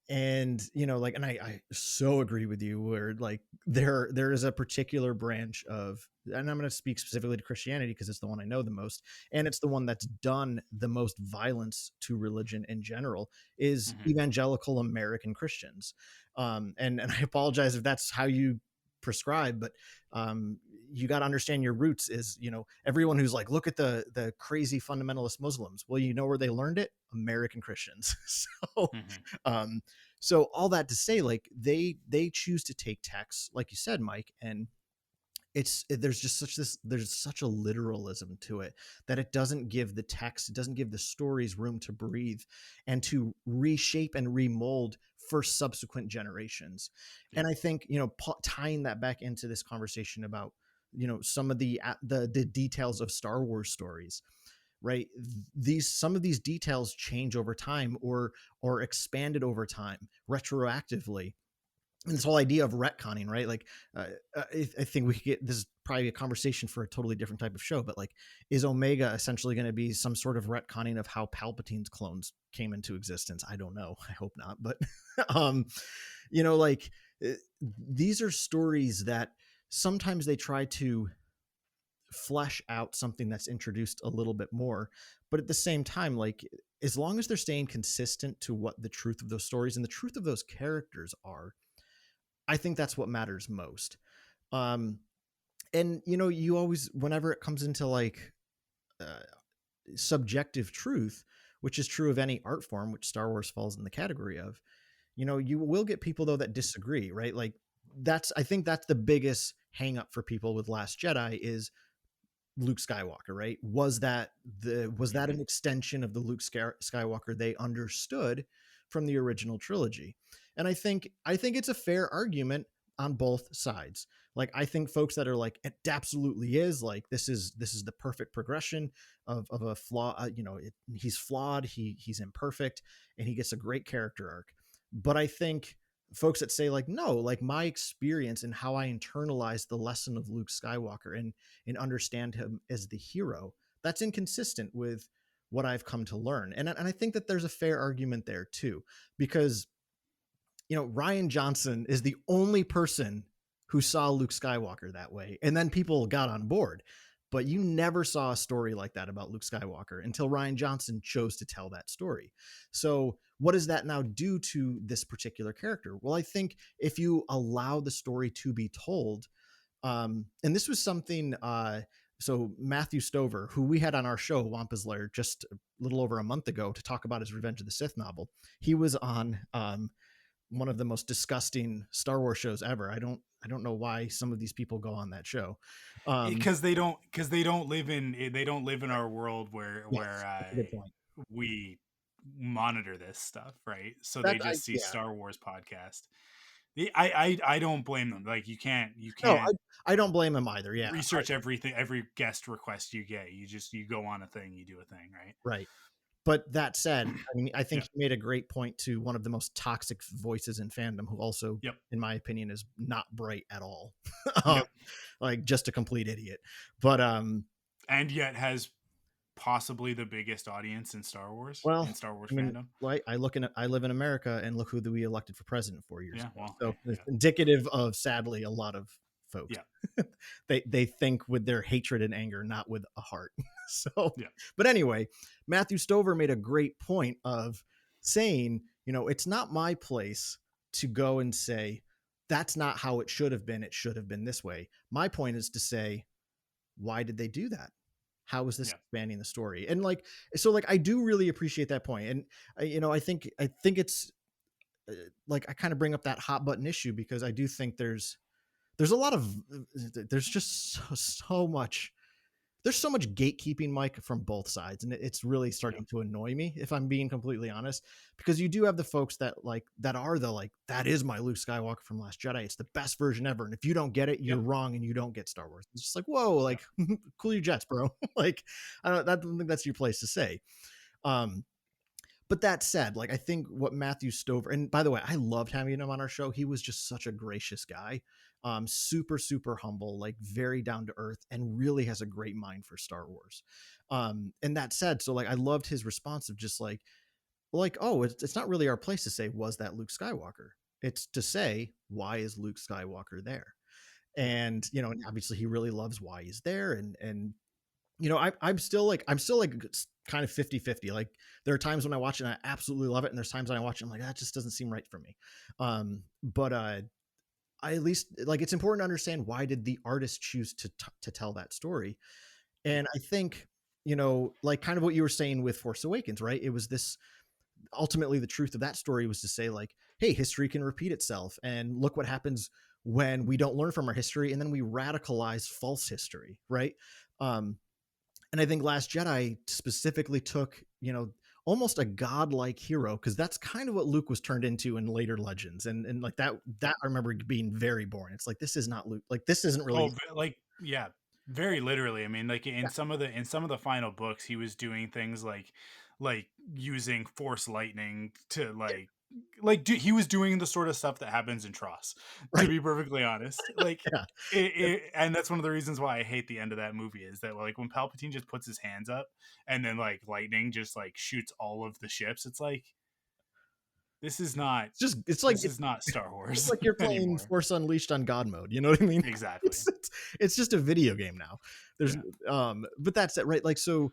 And like, and I so agree with you where like there is a particular branch of, and I'm going to speak specifically to Christianity because it's the one I know the most, and it's the one that's done the most violence to religion in general, is Hmm. evangelical American Christians. And I apologize if that's how you prescribe, but you got to understand your roots is, everyone who's like, look at the crazy fundamentalist Muslims, well, you know where they learned it? American Christians. So Hmm. um so all that to say, like, they choose to take texts like you said, Mike, and there's such a literalism to it that it doesn't give the text, it doesn't give the stories room to breathe and to reshape and remold for subsequent generations. Yeah. And I think, tying that back into this conversation about, some of the details of Star Wars stories, right? These Some of these details change over time, or expanded over time retroactively. And this whole idea of retconning, right? Like, I think we could get, this is probably a conversation for a totally different type of show, but like, is Omega essentially going to be some sort of retconning of how Palpatine's clones came into existence? I don't know. I hope not. But, um, like, uh, these are stories that sometimes they try to flesh out something that's introduced a little bit more, but at the same time, like, as long as they're staying consistent to what the truth of those stories and the truth of those characters are, I think that's what matters most. um and you always, whenever it comes into like, uh, subjective truth, which is true of any art form, which Star Wars falls in the category of, you will get people though that disagree, right? Like, I think that's the biggest hang up for people with Last Jedi is Luke Skywalker, right? Was that Hmm. an extension of the Luke Skywalker they understood from the original trilogy? And I think it's a fair argument on both sides. Like, I think folks that are like, it absolutely is, like, this is the perfect progression of a flaw. He's flawed, he's imperfect, and he gets a great character arc. But I think folks that say like, no, like, my experience and how I internalized the lesson of Luke Skywalker and understand him as the hero, that's inconsistent with what I've come to learn. And I think that there's a fair argument there too, because Ryan Johnson is the only person who saw Luke Skywalker that way, and then people got on board. But you never saw a story like that about Luke Skywalker until Ryan Johnson chose to tell that story. So what does that now do to this particular character? Well, I think if you allow the story to be told, and this was something, so Matthew Stover, who we had on our show Wampa's Lair just a little over a month ago to talk about his Revenge of the Sith novel, he was on one of the most disgusting Star Wars shows ever. I don't know why some of these people go on that show. um They don't live in our world where yes, that's a good point. we monitor this stuff, right? So they That I just see Yeah. Star Wars podcast. I don't blame them. Like you No, can't I don't blame them either. Yeah. research everything, every guest request you get. You go on a thing, you do a thing, right? Right. But that said, I mean, I think Yeah. he made a great point to one of the most toxic voices in fandom, who also, Yep. in my opinion, is not bright at all. um, Yep. like, just a complete idiot. But And yet has possibly the biggest audience well, in Star Wars I mean, fandom. right? I live in America, and look who we elected for president 4 years Yeah. ago. Well. So Hey. it's Yeah. indicative of, sadly, a lot of folks. Yeah. They think with their hatred and anger, not with a heart. So, Yeah. but anyway, Matthew Stover made a great point of saying, it's not my place to go and say that's not how it should have been. It should have been this way. My point is to say, why did they do that? How is this Yeah. expanding the story? And like, so like, I do really appreciate that point. And I think it's, like, I kind of bring up that hot button issue because I do think there's a lot of there's just so much gatekeeping, Mike, from both sides, and it's really Yeah. starting to annoy me, if I'm being completely honest, because you do have the folks that like, that are the like, that is my Luke Skywalker from Last Jedi, it's the best version ever, and if you don't get it, you're Yep. wrong and you don't get Star Wars. It's just like, whoa, Yeah. like, cool your jets, bro. Like, I don't think that's your place to say. um but that said, like, I think what Matthew Stover, and by the way, I loved having him on our show. He was just such a gracious guy, super, super humble, like, very down to earth, and really has a great mind for Star Wars. And that said, so like, I loved his response of just like, like, oh, it's not really our place to say, was that Luke Skywalker? It's to say, why is Luke Skywalker there? Yeah. And, you know, and obviously he really loves why he's there. And, you know, I'm still like kind of 50-50. Like there are times when I watch it and I absolutely love it. And there's times when I watch it, I'm like, that just doesn't seem right for me. But I at least like, it's important to understand, why did the artist choose to tell that story? Yeah. And I think, you know, like kind of what you were saying with Force Awakens, right? It was this, ultimately the truth of that story was to say like, hey, history can repeat itself, and look what happens when we don't learn from our history and then we radicalize false history, right? um and I think Last Jedi specifically took, you know, almost a godlike hero, because that's kind of what Luke was turned into in later Legends, and like that I remember being very boring. It's like, this is not Luke, like this isn't Oh, really. like yeah, very literally. I mean, like Yeah, in some of the final books, he was doing things like using force lightning to yeah, he was doing the sort of stuff that happens in Tross. To right, be perfectly honest, like yeah, and that's one of the reasons why I hate the end of that movie, is that like when Palpatine just puts his hands up and then like lightning just like shoots all of the ships. It's like, this is not it's just it's like this is not Star it's Wars like you're playing anymore. Force Unleashed on God mode. You know what I mean? Exactly. It's just a video game now. There's Yeah. but that's it, right? Like, so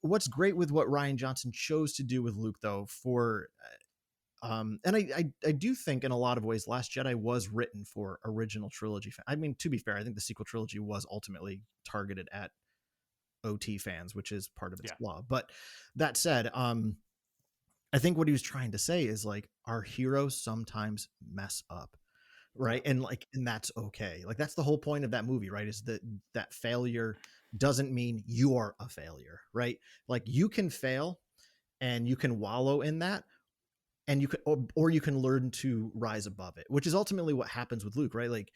what's great with what Ryan Johnson chose to do with Luke, though, for and I do think in a lot of ways Last Jedi was written for original trilogy I mean, to be fair, I think the sequel trilogy was ultimately targeted at OT fans, which is part of its Yeah. flaw. But that said, I think what he was trying to say is like, our heroes sometimes mess up, Yeah. right? And like, and that's okay. Like that's the whole point of that movie, right? Is that that failure doesn't mean you are a failure, right? Like you can fail and you can wallow in that, and you can, or you can learn to rise above it, which is ultimately what happens with Luke, right? Like,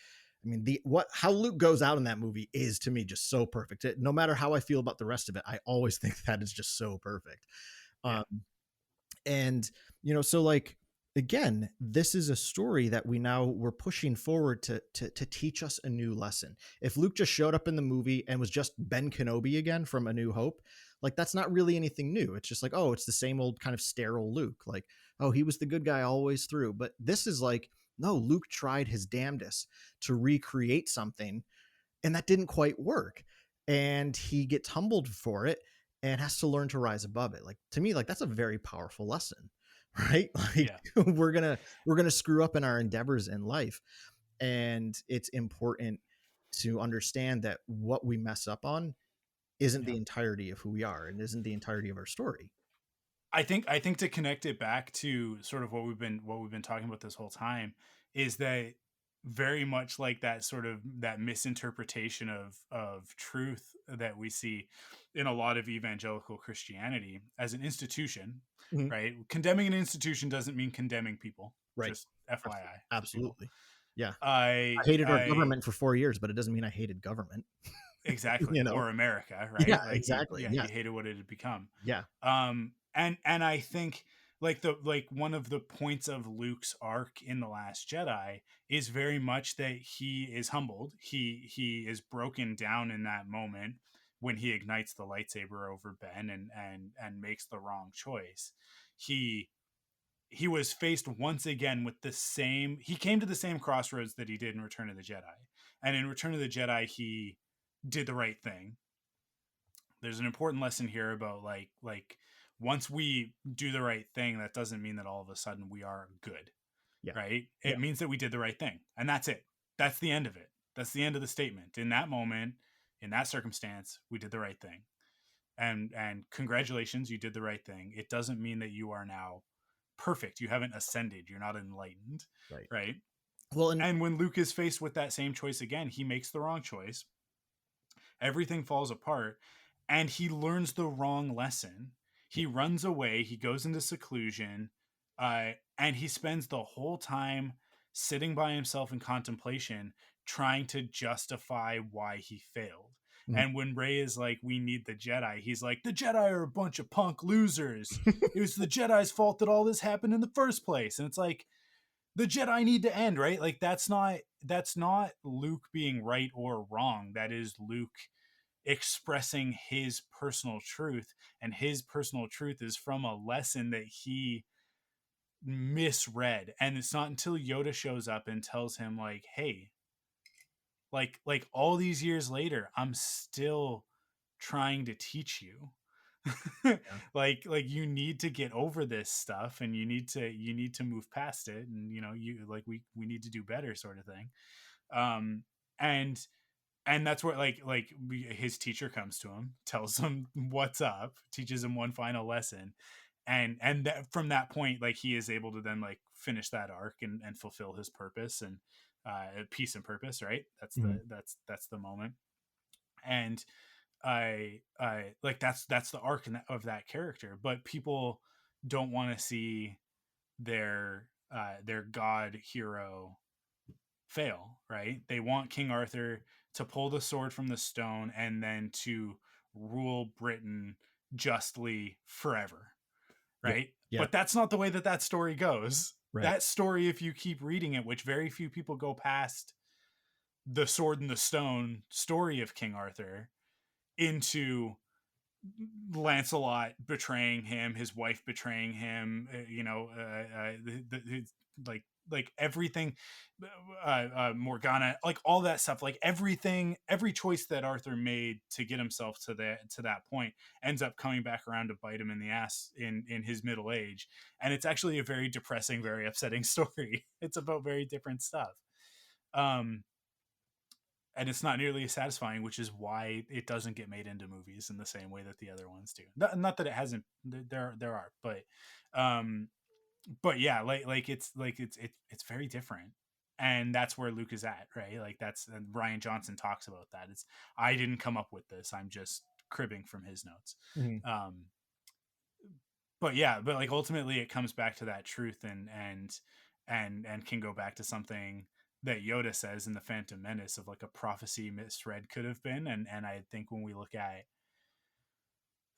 I mean, the what how Luke goes out in that movie is, to me, just so perfect. No matter how I feel about the rest of it, I always think that is just so perfect. Yeah. um and, you know, so like, again, this is a story that we're pushing forward to teach us a new lesson. If Luke just showed up in the movie and was just Ben Kenobi again from A New Hope, like that's not really anything new. It's just like, oh, it's the same old kind of sterile Luke, like, oh, he was the good guy always through. But this is like, no, Luke tried his damnedest to recreate something, and that didn't quite work, and he gets humbled for it and has to learn to rise above it. Like, to me, like that's a very powerful lesson, right? Like Yeah. we're gonna screw up in our endeavors in life, and it's important to understand that what we mess up on isn't Yeah. the entirety of who we are, and isn't the entirety of our story. I think to connect it back to sort of what we've been talking about this whole time, is that very much like that sort of that misinterpretation of truth that we see in a lot of evangelical Christianity as an institution, Mhm. right? Condemning an institution doesn't mean condemning people. Right. Just FYI for people. Absolutely. Yeah. I I hated our I government for 4 years, but it doesn't mean I hated government. Exactly. You know? Or America, Yeah, right? Like exactly. you Yes. hated what it had become. Yeah. And I think like one of the points of Luke's arc in The Last Jedi is very much that he is humbled. He is broken down in that moment when he ignites the lightsaber over Ben and makes the wrong choice. He he was faced once again with the same, he came to the same crossroads that he did in Return of the Jedi. And in Return of the Jedi, he did the right thing. There's an important lesson here about like once we do the right thing, that doesn't mean that all of a sudden we are good, Yeah. right? Yeah. It means that we did the right thing, and that's it. That's the end of it. That's the end of the statement. In that moment, in that circumstance, we did the right thing. And congratulations, you did the right thing. It doesn't mean that you are now perfect. You haven't ascended. You're not enlightened, Right. right? Well, and And when Luke is faced with that same choice again, he makes the wrong choice. Everything falls apart, and he learns the wrong lesson. He runs away, he goes into seclusion, and he spends the whole time sitting by himself in contemplation, trying to justify why he failed. Mhm. And when Rey is like, we need the Jedi, he's like, the Jedi are a bunch of punk losers. It was the Jedi's fault that all this happened in the first place. And it's like, the Jedi need to end, right? Like that's not Luke being right or wrong. That is Luke expressing his personal truth, and his personal truth is from a lesson that he misread. And it's not until Yoda shows up and tells him like, hey, like all these years later, I'm still trying to teach you. Yeah. Like you need to get over this stuff, and you need to move past it, and you know, you like we need to do better, sort of thing. um and that's where his teacher comes to him, tells him what's up, teaches him one final lesson, and that, from that point, like he is able to then like finish that arc and fulfill his purpose, and peace and purpose, right? That's Mhm. that's the moment. And I like that's the arc of that character. But people don't want to see their god hero fail, right? They want King Arthur to pull the sword from the stone and then to rule Britain justly forever, Yeah. right? Yeah. But that's not the way that that story goes. Right. That story, if you keep reading it, which very few people go past the sword and the stone story of King Arthur, into Lancelot betraying him, his wife betraying him, like everything, Morgana, like all that stuff, like everything, every choice that Arthur made to get himself to that point ends up coming back around to bite him in the ass in his middle age. And it's actually a very depressing, very upsetting story. It's about very different stuff. Um, and it's not nearly as satisfying, which is why it doesn't get made into movies in the same way that the other ones do. Not that it hasn't, there are, um, but yeah, it's very different, and that's where Luke is at, right? Like that's, and Ryan Johnson talks about that. It's, I didn't come up with this, I'm just cribbing from his notes. Mhm. Um, but yeah, but like ultimately it comes back to that truth, and can go back to something that Yoda says in the Phantom Menace of like a prophecy misread could have been. And I think when we look at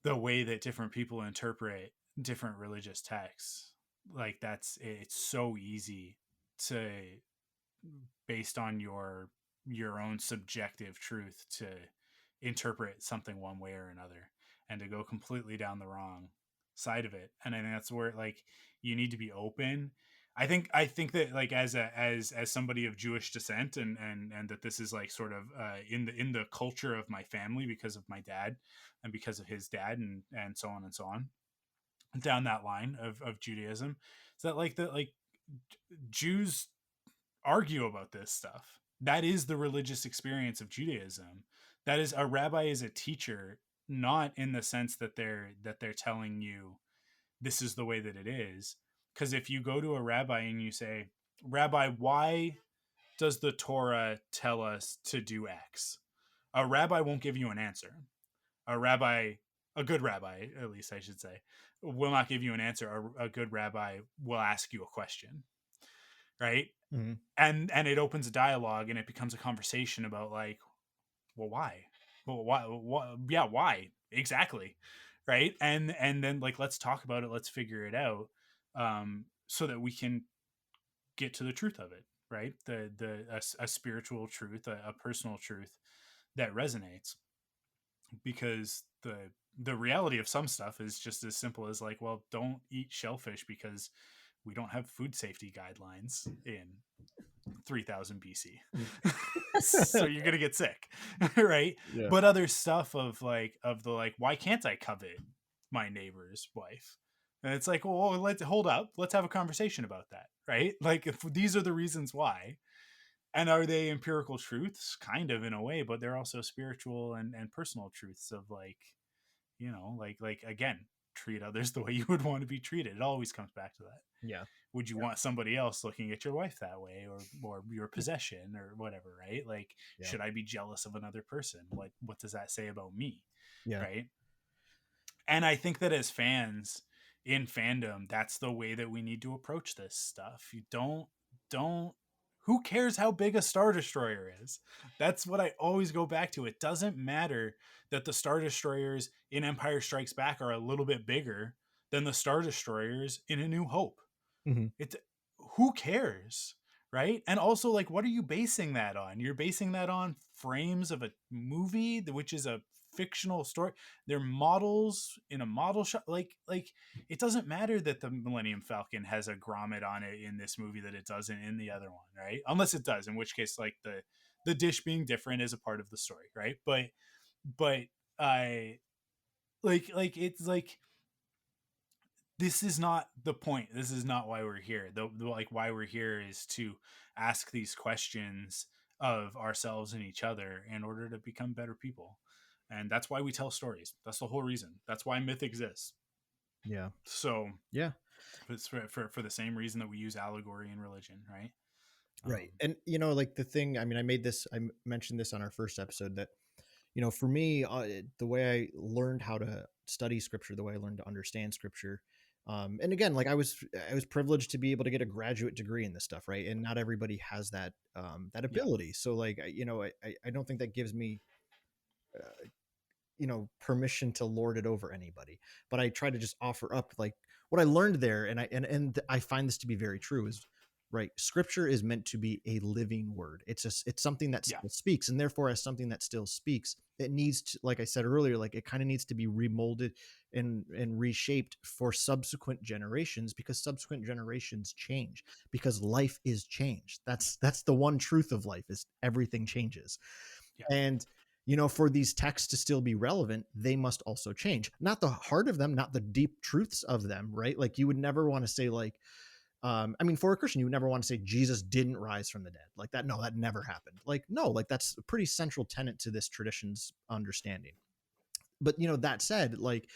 the way that different people interpret different religious texts, like that's, it's so easy to, based on your own subjective truth, to interpret something one way or another, and to go completely down the wrong side of it. And I think that's where like you need to be open. I think that like as somebody of Jewish descent, and that this is like sort of in the culture of my family because of my dad and because of his dad, and so on and so on down that line of Judaism. So that like the like Jews argue about this stuff. That is the religious experience of Judaism. That is, a rabbi is a teacher, not in the sense that they're telling you this is the way that it is. Because if you go to a rabbi and you say, Rabbi, why does the Torah tell us to do X? A rabbi won't give you an answer. A rabbi, a good rabbi, at least I should say, will not give you an answer. A good rabbi will ask you a question, right? Mhm. And it opens a dialogue, and it becomes a conversation about like, well, why? Well, why? Yeah, why exactly? Right? And then like, let's talk about it. Let's figure it out, so that we can get to the truth of it. Right? A spiritual truth, a personal truth that resonates. Because the reality of some stuff is just as simple as like, well, don't eat shellfish because we don't have food safety guidelines in 3000 BC. Mm. So you're going to get sick, right? Yeah. But other stuff of like, of the like, why can't I covet my neighbor's wife? And it's like, well, let's hold up. Let's have a conversation about that, right? Like, if these are the reasons why, and are they empirical truths? Kind of, in a way, but they're also spiritual and personal truths of like, you know, like again, treat others the way you would want to be treated. It always comes back to that. Yeah. Would you want somebody else looking at your wife that way, or your possession or whatever, right? Like, Yeah. should I be jealous of another person? What does that say about me, Yeah. right? And I think that as fans in fandom, that's the way that we need to approach this stuff. You don't who cares how big a Star Destroyer is? That's what I always go back to. It doesn't matter that the Star Destroyers in Empire Strikes Back are a little bit bigger than the Star Destroyers in A New Hope. Mhm. It, who cares? right? And also, like, what are you basing that on? You're basing that on frames of a movie, which is a fictional story. They're models in a model shop. Like it doesn't matter that the Millennium Falcon has a grommet on it in this movie that it doesn't in the other one, right? Unless it does, in which case, like, the dish being different is a part of the story, right? But I like it's like, this is not the point. This is not why we're here. Like, why we're here is to ask these questions of ourselves and each other in order to become better people. And that's why we tell stories. That's the whole reason. That's why myth exists. Yeah. So Yeah. it's for the same reason that we use allegory in religion, right? Right. And, like the thing, I mean, I mentioned this on our first episode that, for me, the way I learned how to study scripture, the way I learned to understand scripture, and again, like I was privileged to be able to get a graduate degree in this stuff, right? And not everybody has that Yeah. ability. So, like, I don't think that gives me, permission to lord it over anybody. But I try to just offer up like what I learned there, and I find this to be very true. Is right. Scripture is meant to be a living word. It's something that Yeah. still speaks, and therefore, as something that still speaks, it needs to, like I said earlier, like it kind of needs to be remolded and reshaped for subsequent generations, because subsequent generations change, because life is change. That's the one truth of life, is everything changes. Yeah. And for these texts to still be relevant, they must also change. Not the heart of them, not the deep truths of them, right? Like, you would never want to say, like, I mean, for a Christian, you would never want to say Jesus didn't rise from the dead. Like that, no, that never happened. Like, no, like that's a pretty central tenet to this tradition's understanding. But that said, like,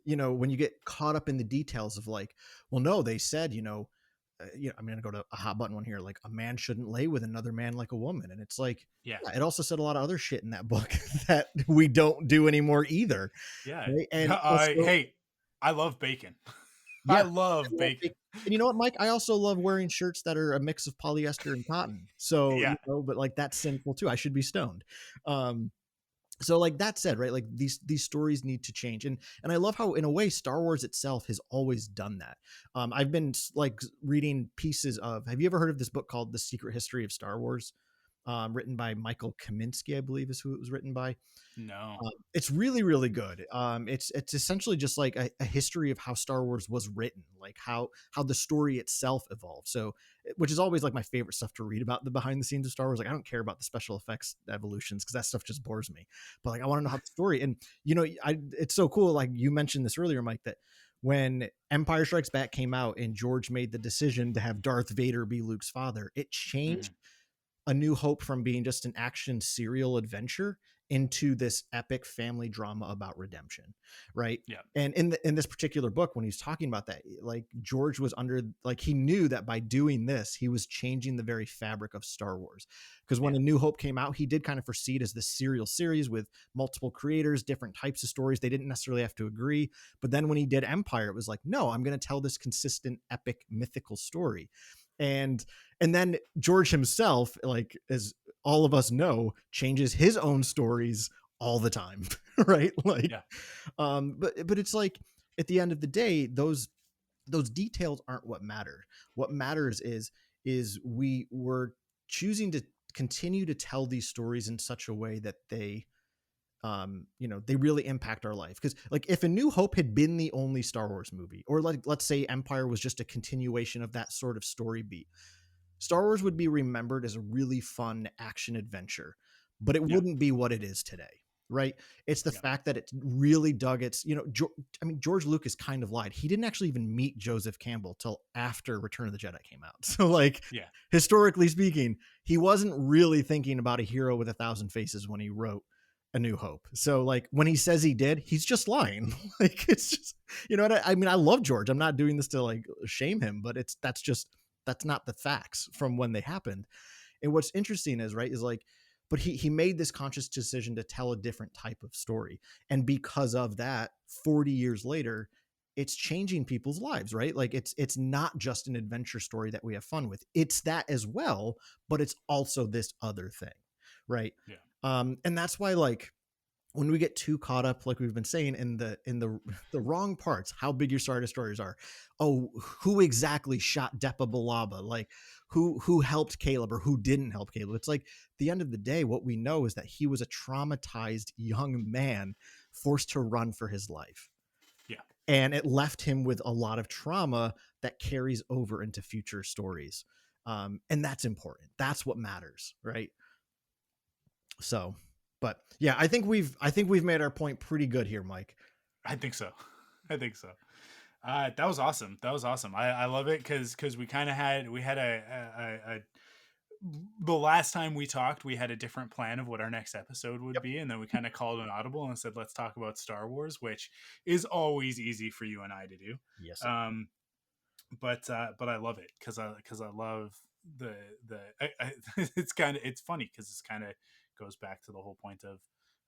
when you get caught up in the details of like, well, no, they said, I'm going to go to a hot button one here. Like, a man shouldn't lay with another man like a woman. And it's like, Yeah. yeah, it also said a lot of other shit in that book that we don't do anymore either. Yeah. Right? And also, Hey, I love bacon. I yeah. love bacon. And you know what, Mike? I also love wearing shirts that are a mix of polyester and cotton. So, Yeah. but like that's sinful too. I should be stoned. So like that said, right, like these stories need to change. And I love how, in a way, Star Wars itself has always done that. I've been like reading pieces of, have you ever heard of this book called The Secret History of Star Wars, written by Michael Kaminsky, I believe is who it was written by. No. It's really, really good. It's essentially just like a history of how Star Wars was written, like how the story itself evolved. So, which is always like my favorite stuff to read about the behind the scenes of Star Wars. Like, I don't care about the special effects evolutions, because that stuff just bores me. But like, I want to know how the story, and it's so cool. Like you mentioned this earlier, Mike, that when Empire Strikes Back came out and George made the decision to have Darth Vader be Luke's father, it changed Mhm. A New Hope from being just an action serial adventure into this epic family drama about redemption, right? Yeah. And in this particular book, when he's talking about that, like George was under, like, he knew that by doing this, he was changing the very fabric of Star Wars. Because when Yeah. A New Hope came out, he did kind of foresee it as this serial series with multiple creators, different types of stories. They didn't necessarily have to agree. But then when he did Empire, it was like, no, I'm going to tell this consistent, epic, mythical story. And then George himself, like, as all of us know, changes his own stories all the time. Right? Like, Yeah. but it's like, at the end of the day, those details aren't what matter. What matters is we were choosing to continue to tell these stories in such a way that they really impact our life. Because, like, if A New Hope had been the only Star Wars movie, or like, let's say Empire was just a continuation of that sort of story beat, Star Wars would be remembered as a really fun action adventure, but it Yeah. wouldn't be what it is today. Right? It's the Yeah. fact that it really dug its, George Lucas kind of lied. He didn't actually even meet Joseph Campbell till after Return of the Jedi came out. So, like, Yeah. historically speaking, he wasn't really thinking about a hero with 1,000 faces when he wrote A New Hope. So, like, when he says he did, he's just lying. Like, it's just, what I mean, I love George. I'm not doing this to like shame him, but that's not the facts from when they happened. And what's interesting is, right, is like, but he made this conscious decision to tell a different type of story. And because of that, 40 years later, it's changing people's lives, right? Like, it's not just an adventure story that we have fun with. It's that as well, but it's also this other thing, right? Yeah. And that's why, like, when we get too caught up, like we've been saying, in the wrong parts, how big your Stardust stories are. Oh, who exactly shot Depa Balaba? Like who helped Caleb or who didn't help Caleb? It's like at the end of the day, what we know is that he was a traumatized young man forced to run for his life. Yeah. And it left him with a lot of trauma that carries over into future stories. And that's important. That's what matters, right? So, but yeah, I think we've made our point pretty good here, Mike. I think so. That was awesome. I love it because we kind of had a the last time we talked, we had a different plan of what our next episode would be, and then we kind of called an audible and said, let's talk about Star Wars, which is always easy for you and I to do. Yes. But I love it because I love it's funny because it's kind of goes back to the whole point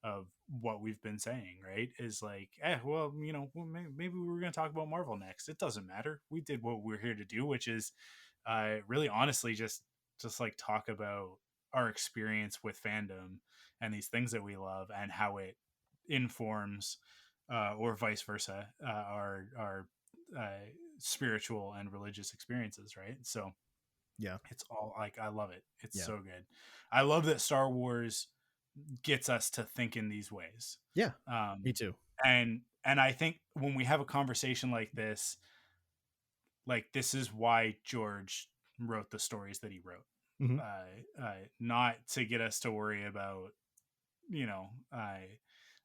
of what we've been saying, right? Is like, well, maybe we were going to talk about Marvel next. It doesn't matter. We did what we're here to do, which is really honestly just like talk about our experience with fandom and these things that we love and how it informs or vice versa our spiritual and religious experiences, right? So yeah, it's all like, I love it. It's so good. I love that Star Wars gets us to think in these ways. Yeah, me too. And I think when we have a conversation like this is why George wrote the stories that he wrote. Mm-hmm. Not to get us to worry about,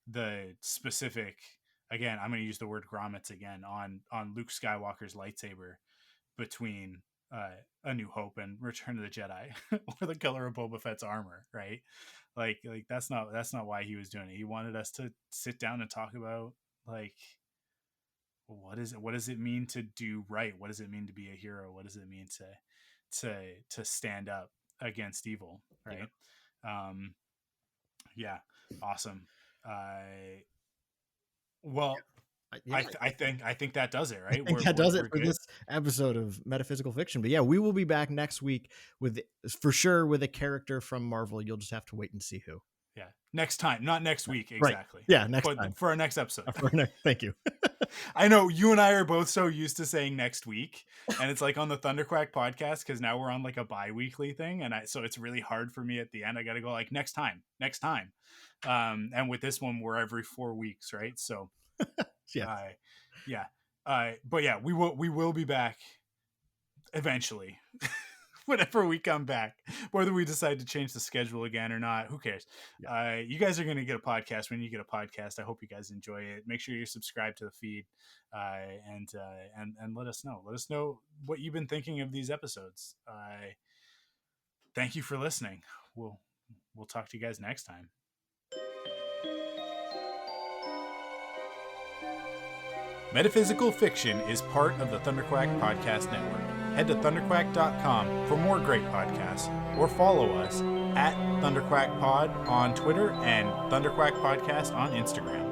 the specific, again, I'm going to use the word grommets again on Luke Skywalker's lightsaber between A New Hope and Return of the Jedi, or the color of Boba Fett's armor, right? Like that's not why he was doing it. He wanted us to sit down and talk about, like, what does it mean to do right? What does it mean to be a hero? What does it mean to stand up against evil, right? Yeah. Awesome. I think that does it, right? That does it for this episode of Metaphysical Fiction. But yeah, we will be back next week with a character from Marvel. You'll just have to wait and see who. Yeah, next time, not next week, exactly. Right. Yeah, next time for our next episode. Thank you. I know you and I are both so used to saying next week, and it's like on the Thunderquack podcast, because now we're on like a bi-weekly thing, and so it's really hard for me at the end. I got to go like next time. And with this one, we're every 4 weeks, right? So yeah. But yeah, we will be back eventually. Whenever we come back, whether we decide to change the schedule again or not, who cares? Yeah. You guys are going to get a podcast when you get a podcast. I hope you guys enjoy it. Make sure you're subscribed to the feed, and let us know. Let us know what you've been thinking of these episodes. Thank you for listening. We'll talk to you guys next time. Metaphysical Fiction is part of the Thunderquack Podcast Network. Head to thunderquack.com for more great podcasts, or follow us at ThunderquackPod on Twitter and Thunderquack Podcast on Instagram.